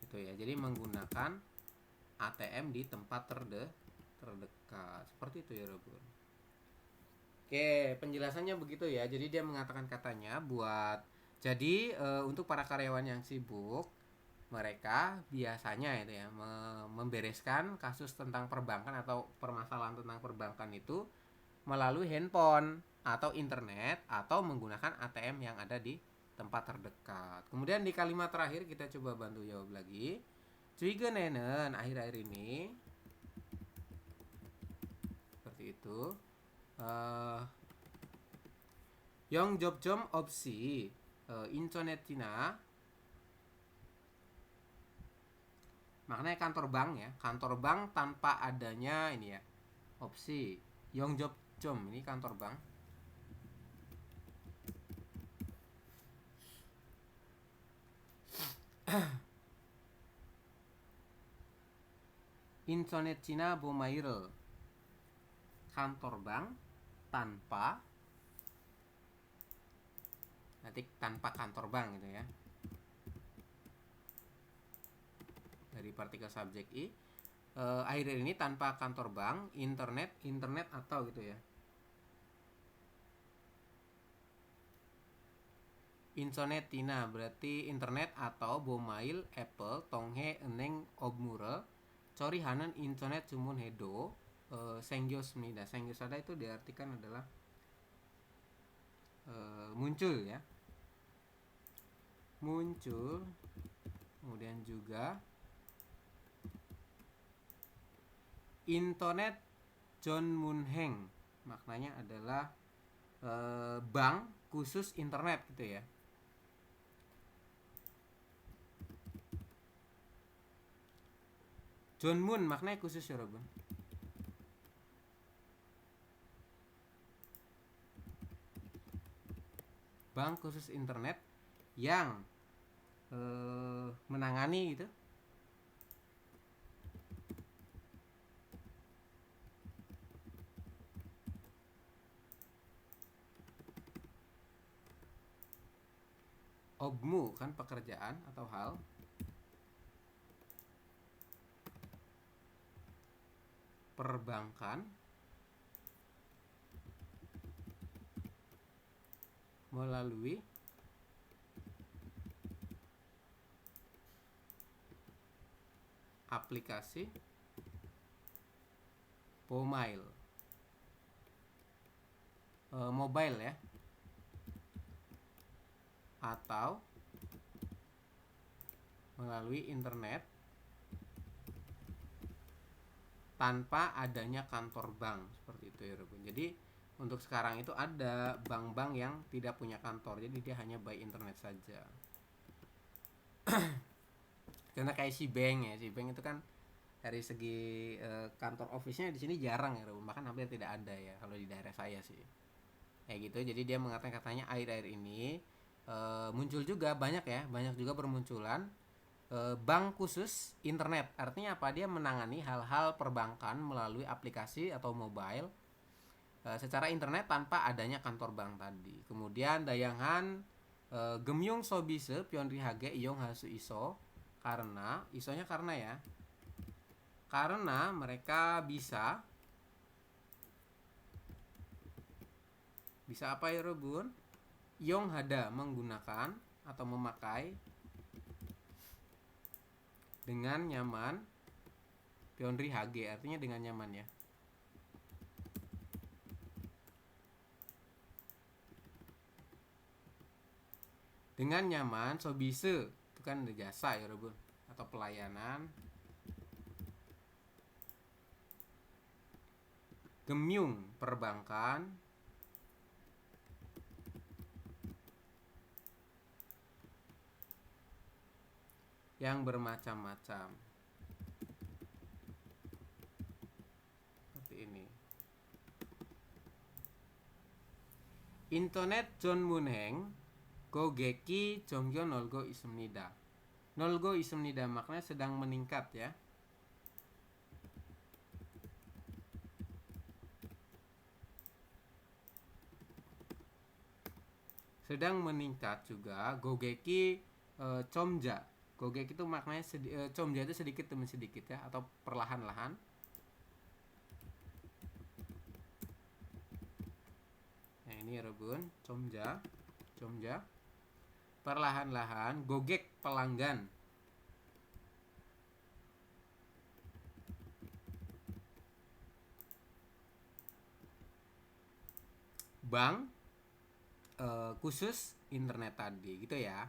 Itu ya. Jadi menggunakan ATM di tempat terdekat. Seperti itu ya, Robun. Oke, penjelasannya begitu ya. Jadi dia mengatakan katanya jadi untuk para karyawan yang sibuk, mereka biasanya itu ya membereskan kasus tentang perbankan atau permasalahan tentang perbankan itu melalui handphone atau internet atau menggunakan ATM yang ada di tempat terdekat. Kemudian di kalimat terakhir kita coba bantu jawab lagi. Cuigenenen akhir-akhir ini seperti itu. Yang job opsi internetina maknanya kantor bank ya, kantor bank tanpa adanya ini ya opsi yang job ini kantor bank. Internet Cina Bomail kantor bank tanpa kantor bank gitu ya, dari partikel subjek i akhir ini tanpa kantor bank, internet atau gitu ya. Internet tina berarti internet atau bomail Apple tonghe eneng obmure cori hanen internet cumun hedo sengyos menida. Sengyos ada itu diartikan adalah muncul ya, muncul. Kemudian juga internet John Munheng maknanya adalah bank khusus internet gitu ya. John Moon maknanya khusus ya Robun. Bank khusus internet yang menangani gitu Obmu kan pekerjaan atau hal. Perbankan melalui aplikasi mobile ya, atau melalui internet tanpa adanya kantor bank, seperti itu ya Rubun. Jadi untuk sekarang itu ada bank-bank yang tidak punya kantor, jadi dia hanya by internet saja. Karena kayak si bank ya, si bank itu kan dari segi kantor office-nya di sini jarang ya Rubun, bahkan hampir tidak ada ya kalau di daerah saya sih. Kayak gitu. Jadi dia mengatakan katanya akhir-akhir ini muncul juga banyak juga bermunculan bank khusus internet. Artinya apa? Dia menangani hal-hal perbankan melalui aplikasi atau mobile secara internet tanpa adanya kantor bank tadi. Kemudian dayangan gemyung so bise pionri hage iyong hasu iso, karena isonya karena mereka bisa apa ya Rebun? Yong hada menggunakan atau memakai dengan nyaman. Pionri hage artinya dengan nyaman ya. Dengan nyaman, so bisa itu kan jasa ya Rebun, atau pelayanan. Gemyung perbankan. Yang bermacam-macam. Seperti ini. Internet John Munheng Gogeki Jongyo Nolgo Ismnida. Nolgo Ismnida maknanya sedang meningkat ya. Sedang meningkat juga. Gogeki Comja. Gogek itu maknanya comja itu sedikit demi sedikit ya, atau perlahan-lahan. Nah ini Rebun, comja perlahan-lahan. Gogek pelanggan. Bank khusus internet tadi gitu ya.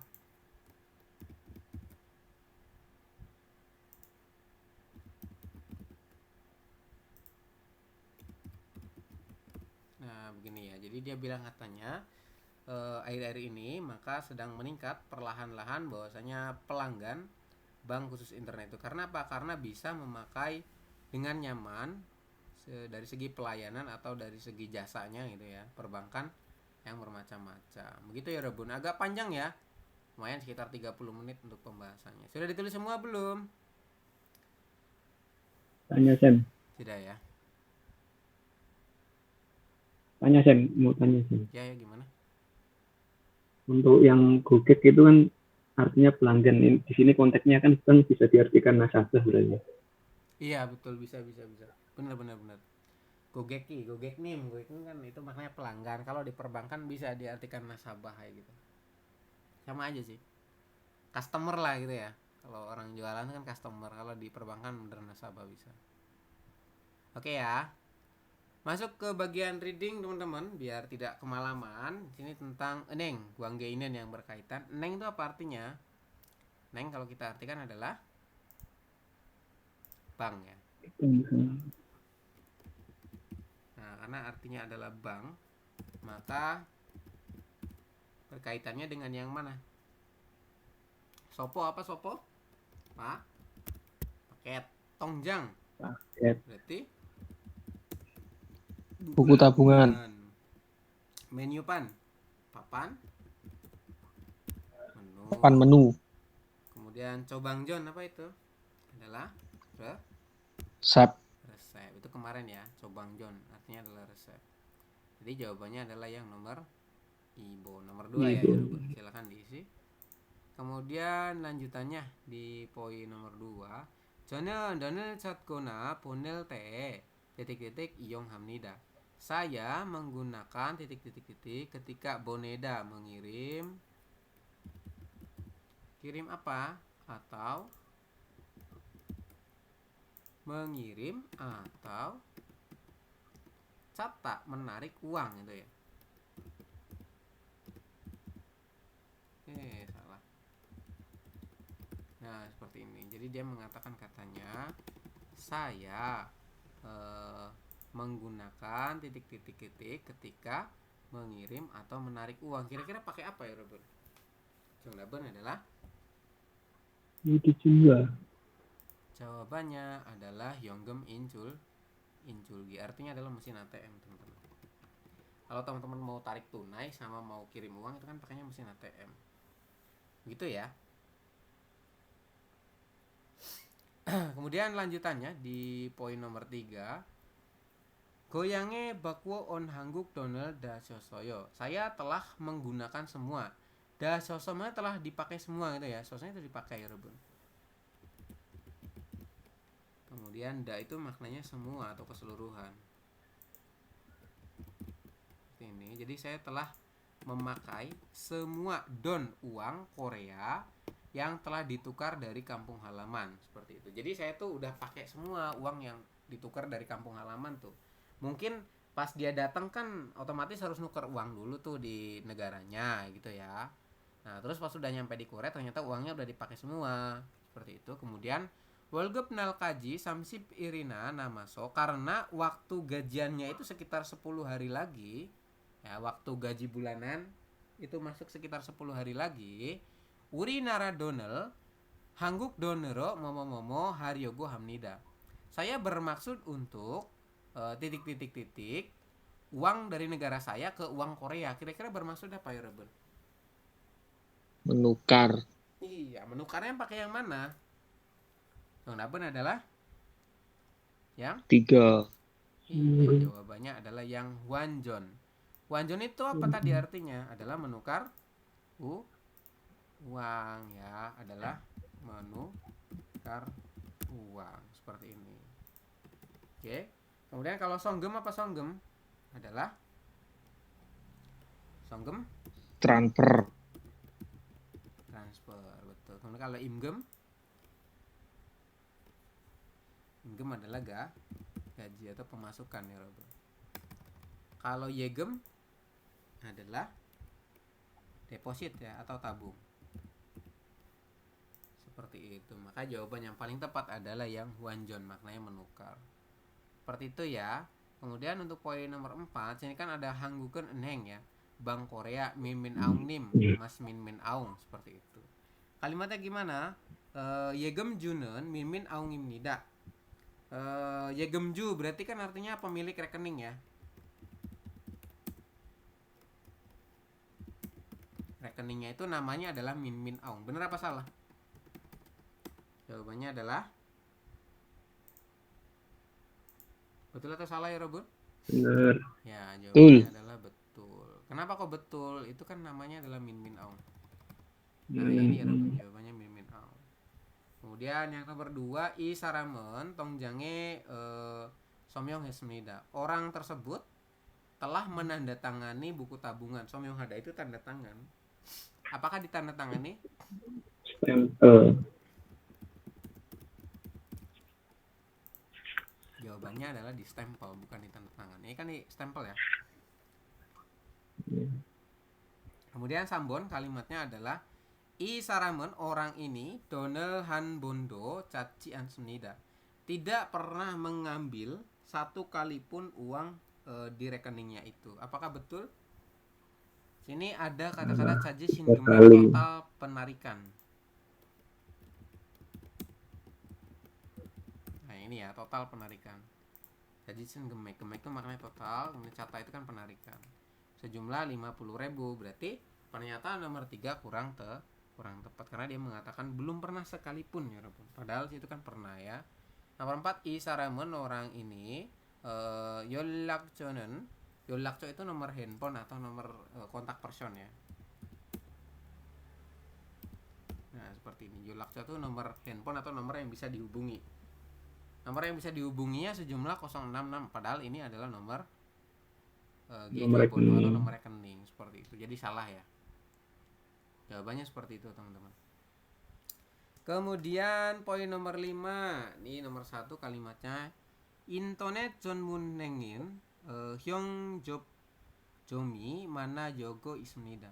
Nah begini ya, jadi dia bilang katanya akhir-akhir ini maka sedang meningkat perlahan-lahan bahwasanya pelanggan bank khusus internet itu. Karena apa? Karena bisa memakai dengan nyaman dari segi pelayanan atau dari segi jasanya gitu ya, perbankan yang bermacam-macam. Begitu ya Rebun, agak panjang ya, lumayan sekitar 30 menit untuk pembahasannya. Sudah ditulis semua belum? Tanya Sam. Tidak ya? Tanya Sam, mau tanya Sam. Ya gimana? Untuk yang gogek itu kan artinya pelanggan. Di sini konteksnya kan bisa diartikan nasabah berarti. Iya betul, bisa. Benar. Gogek nim kan itu maknanya pelanggan. Kalau di perbankan bisa diartikan nasabah kayak gitu. Sama aja sih. Customer lah gitu ya. Kalau orang jualan kan customer, kalau di perbankan bener nasabah bisa. Oke ya. Masuk ke bagian reading teman-teman biar tidak kemalaman. Sini tentang eneng, guangge inen yang berkaitan. Eneng itu apa artinya? Eneng kalau kita artikan adalah bank ya. Nah, karena artinya adalah bank, maka berkaitannya dengan yang mana? Sopo apa sopo? Pak? Paket. Tongjang. Paket. Berarti Buku tabungan. Menu pan. Papan. Menu. Papan menu. Kemudian cobangjon apa itu? Adalah Resep. Itu kemarin ya, cobangjon artinya adalah resep. Jadi jawabannya adalah yang nomor Ibo. Nomor 2 ya, Ruben. Silakan diisi. Kemudian lanjutannya di poin nomor 2. 저는 너를 찾거나 보낼 때 titik-titik 이용합니다. Saya menggunakan titik-titik ketika boneda mengirim. Kirim apa? Atau mengirim atau catat menarik uang itu ya. Salah. Nah, seperti ini. Jadi dia mengatakan katanya saya menggunakan titik-titik ketika mengirim atau menarik uang. Kira-kira pakai apa ya, Robert? Jawaban adalah jawabannya adalah Yonggem Inculgi. Artinya adalah mesin ATM, teman-teman. Kalau teman-teman mau tarik tunai sama mau kirim uang itu kan pakainya mesin ATM. Gitu ya. Kemudian lanjutannya di poin nomor 3. Goyange bakwo on hangguk donel da sosoyo. Saya telah menggunakan semua. Da sosomnya telah dipakai semua gitu ya. Sosonya itu dipakai ya, Rebun. Kemudian da itu maknanya semua atau keseluruhan. Ini. Jadi saya telah memakai semua don uang Korea yang telah ditukar dari kampung halaman, seperti itu. Jadi saya tuh udah pakai semua uang yang ditukar dari kampung halaman tuh. Mungkin pas dia datang kan otomatis harus nuker uang dulu tuh di negaranya gitu ya. Nah, terus pas sudah nyampe di Korea ternyata uangnya udah dipakai semua, seperti itu. Kemudian Walgep nalkaji samsip irina namaso, karena waktu gajiannya itu sekitar 10 hari lagi. Ya, waktu gaji bulanan itu masuk sekitar 10 hari lagi. Uri nara donel hangguk donero momo haryogo hamnida. Saya bermaksud untuk titik uang dari negara saya ke uang Korea. Kira-kira bermaksud apa ya, Rebel? Menukar. Iya, menukarnya pakai yang mana? Jawaban adalah yang 3. Iya, jawabannya adalah yang wanjon. Wanjon itu apa tadi artinya? Adalah menukar uang ya, adalah menukar uang seperti ini. Oke. Kemudian kalau songgem apa songgem? Adalah songgem Transfer. betul. Kemudian kalau imgem adalah gaji atau pemasukan ya, Robo. Kalau yegem adalah deposit ya atau tabung. Seperti itu. Maka jawaban yang paling tepat adalah yang wanjon, maknanya menukar. Seperti itu ya. Kemudian untuk poin nomor 4, sini kan ada hangguken enheng ya. Bank Korea min aung nim, mas min aung, seperti itu. Kalimatnya gimana? Yegem junen min aung im nida. Yegemju berarti kan artinya pemilik rekening ya. Rekeningnya itu namanya adalah min aung. Benar apa salah? Jawabannya adalah betul atau salah ya, Robun? Benar. Ya, jawabannya adalah betul. Kenapa kok betul? Itu kan namanya adalah min aung. Nah, ini ya, Robun, jawabannya min aung. Kemudian yang nomor 2, i saramen tongjange somyong hesmida. Orang tersebut telah menandatangani buku tabungan. Somyong hada itu tanda tangan. Apakah ditandatangani? Stempel. Jawabannya adalah di stempel, bukan di tanda tangan. Ini kan di stempel ya. Kemudian sambon kalimatnya adalah i saramen orang ini donel han bondo caci ansmnida. Tidak pernah mengambil satu kali pun uang di rekeningnya itu. Apakah betul? Sini ada kata-kata caji singgemai total penarikan. Nah ini ya, total penarikan. Jadi gemek itu maknanya total, kemudian cata itu kan penarikan. Sejumlah 50.000, berarti pernyataan nomor 3 kurang tepat karena dia mengatakan belum pernah sekalipun ya, padahal itu kan pernah ya. Nomor 4, i saramen orang ini Yolakco itu nomor handphone atau nomor kontak person ya. seperti ini. Yulakso itu nomor handphone atau nomor yang bisa dihubungi. Nomor yang bisa dihubunginya sejumlah 066, padahal ini adalah nomor Nomor GG Bono atau rekening. nomor rekening seperti itu. Jadi salah ya. Jawabannya seperti itu, teman-teman. Kemudian poin nomor 5. Ini nomor 1 kalimatnya. Internet 전문행인 형 접점이 많아지고 있습니다.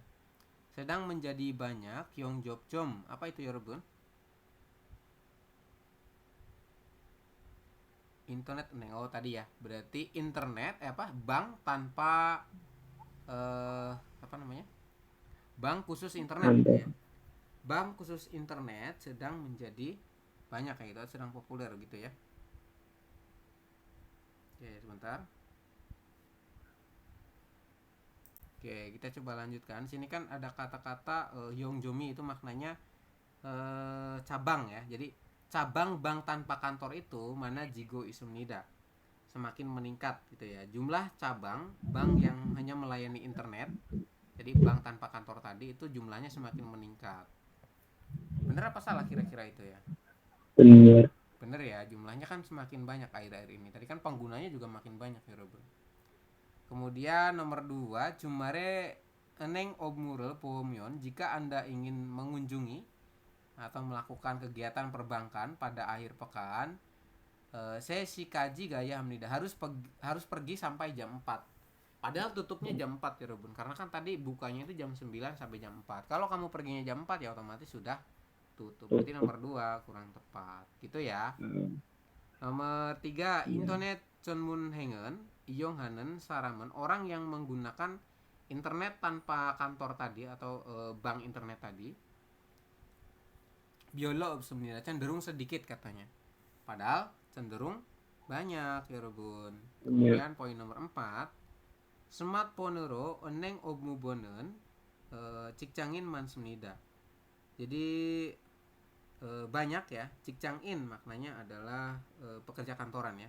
Sedang menjadi banyak 형 접점. Apa itu, 여러분? Internet, oh tadi ya, berarti internet bank tanpa apa namanya, bank khusus internet gitu ya. Bank khusus internet sedang menjadi banyak kayak gitu, sedang populer gitu ya. Oke, sebentar. Oke, kita coba lanjutkan. Sini kan ada kata-kata Yongjomi, itu maknanya cabang ya. Jadi cabang bank tanpa kantor itu mana jigo isumnida, semakin meningkat gitu ya. Jumlah cabang bank yang hanya melayani internet, jadi bank tanpa kantor tadi itu jumlahnya semakin meningkat. Bener apa salah kira-kira itu ya? Benar. Bener ya, jumlahnya kan semakin banyak akhir-akhir ini. Tadi kan penggunanya juga makin banyak ya, Robert. Kemudian nomor 2, jumare eneng obmurel pomyon, jika Anda ingin mengunjungi atau melakukan kegiatan perbankan pada akhir pekan, sesi kaji gaya hamnida, harus pergi sampai jam 4. Padahal tutupnya jam 4 ya, Robun. Karena kan tadi bukanya itu jam 9 sampai jam 4. Kalau kamu perginya jam 4 ya otomatis sudah tutup. Berarti nomor 2 kurang tepat. Gitu ya. Nomor 3, internet 전문행은 이용하는 사람은, orang yang menggunakan internet tanpa kantor tadi atau bank internet tadi, 별로 없습니다, cenderung sedikit katanya. Padahal cenderung banyak ya, Robun. Kemudian poin nomor 4, smartphone-로 은행 업무보는 직장인 많습니다. Jadi banyak ya, 직장인 maknanya adalah pekerja kantoran ya.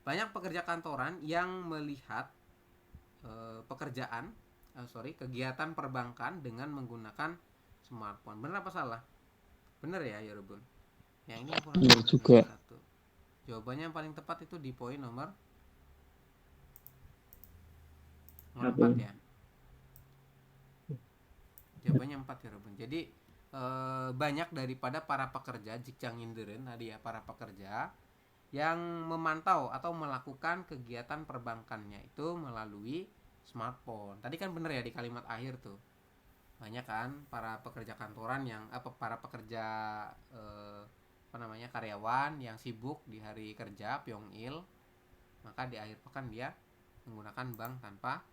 Banyak pekerja kantoran yang melihat kegiatan perbankan dengan menggunakan smartphone. Benar apa salah? Benar ya, Robun. Yang ini kurang Benar juga. satu. Jawabannya yang paling tepat itu di poin nomor 4 ya. Jawabannya 4 ya, Robun. Jadi banyak daripada para pekerja 직장인들은 tadi ya, para pekerja yang memantau atau melakukan kegiatan perbankannya itu melalui smartphone. Tadi kan bener ya di kalimat akhir tuh. Banyak kan para pekerja kantoran yang para pekerja karyawan yang sibuk di hari kerja Pyongil, maka di akhir pekan dia menggunakan bank tanpa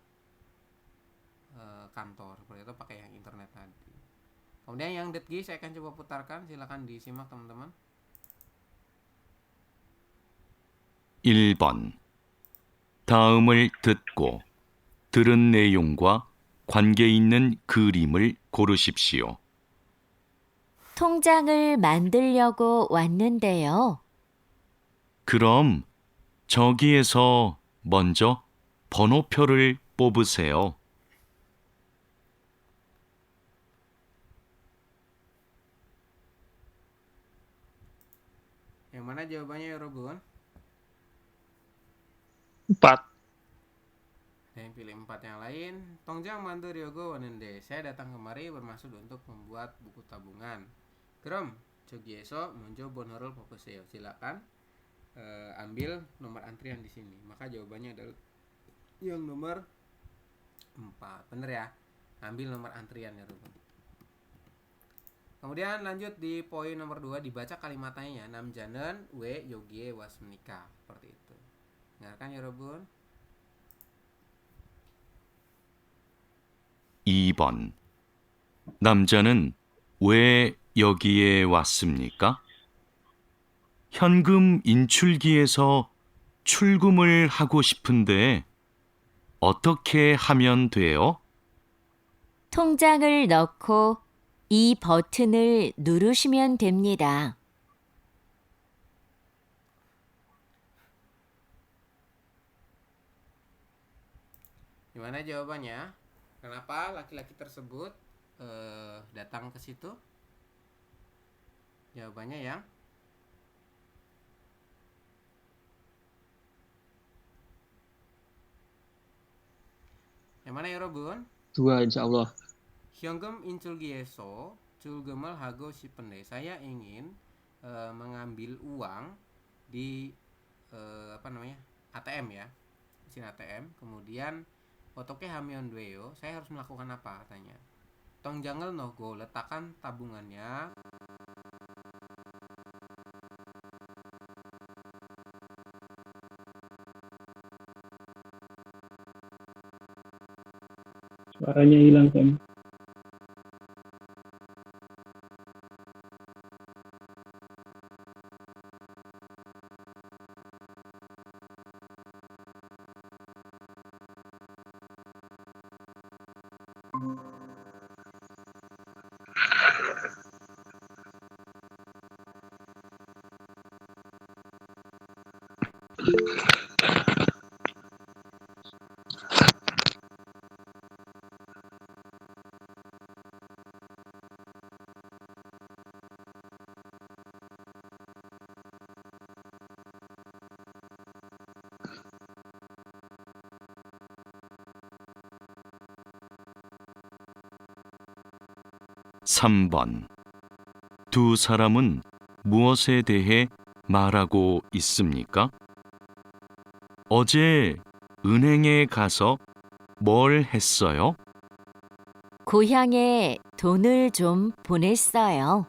kantor. Seperti itu, pakai yang internet tadi. Kemudian yang detgi saya akan coba putarkan, silakan disimak teman-teman. 1번. 다음을 듣고 들은 내용과 관계 있는 그림을 고르십시오. 통장을 만들려고 왔는데요. 그럼 저기에서 먼저 번호표를 뽑으세요. Yang mana jawabannya ya, Robun? 4. Saya pilih 4 yang lain. Tongjang manduryogo wanende, saya datang kemari bermaksud untuk membuat buku tabungan. Krom, 저기에서 먼저 번호를 뽑으세요. Silakan ambil nomor antrian di sini. Maka jawabannya adalah yang nomor 4. Bener ya? Ambil nomor antrian ya, Robun. Kemudian lanjut di poin nomor 2, dibaca kalimatnya ya. 남자는 왜 여기에 왔습니까? Seperti itu. Dengarkan ya, Robun. 2번. 남자는 왜 여기에 왔습니까? 현금 인출기에서 출금을 하고 싶은데 어떻게 하면 돼요? 통장을 넣고 이 버튼을 누르시면 됩니다. Gimana jawabannya? Kenapa laki-laki tersebut datang ke situ? Jawabannya yang mana ya Robun? 2 insya Allah. Hyonggem inculgieso culgemel hago shipende. Saya ingin mengambil uang di ATM ya, mesin ATM. Kemudian otoke hamion dweo, saya harus melakukan apa katanya? Tong jangal no go, letakkan tabungannya. Suaranya hilang, Sam. 삼 번 두 사람은 무엇에 대해 말하고 있습니까? 어제 은행에 가서 뭘 했어요? 고향에 돈을 좀 보냈어요.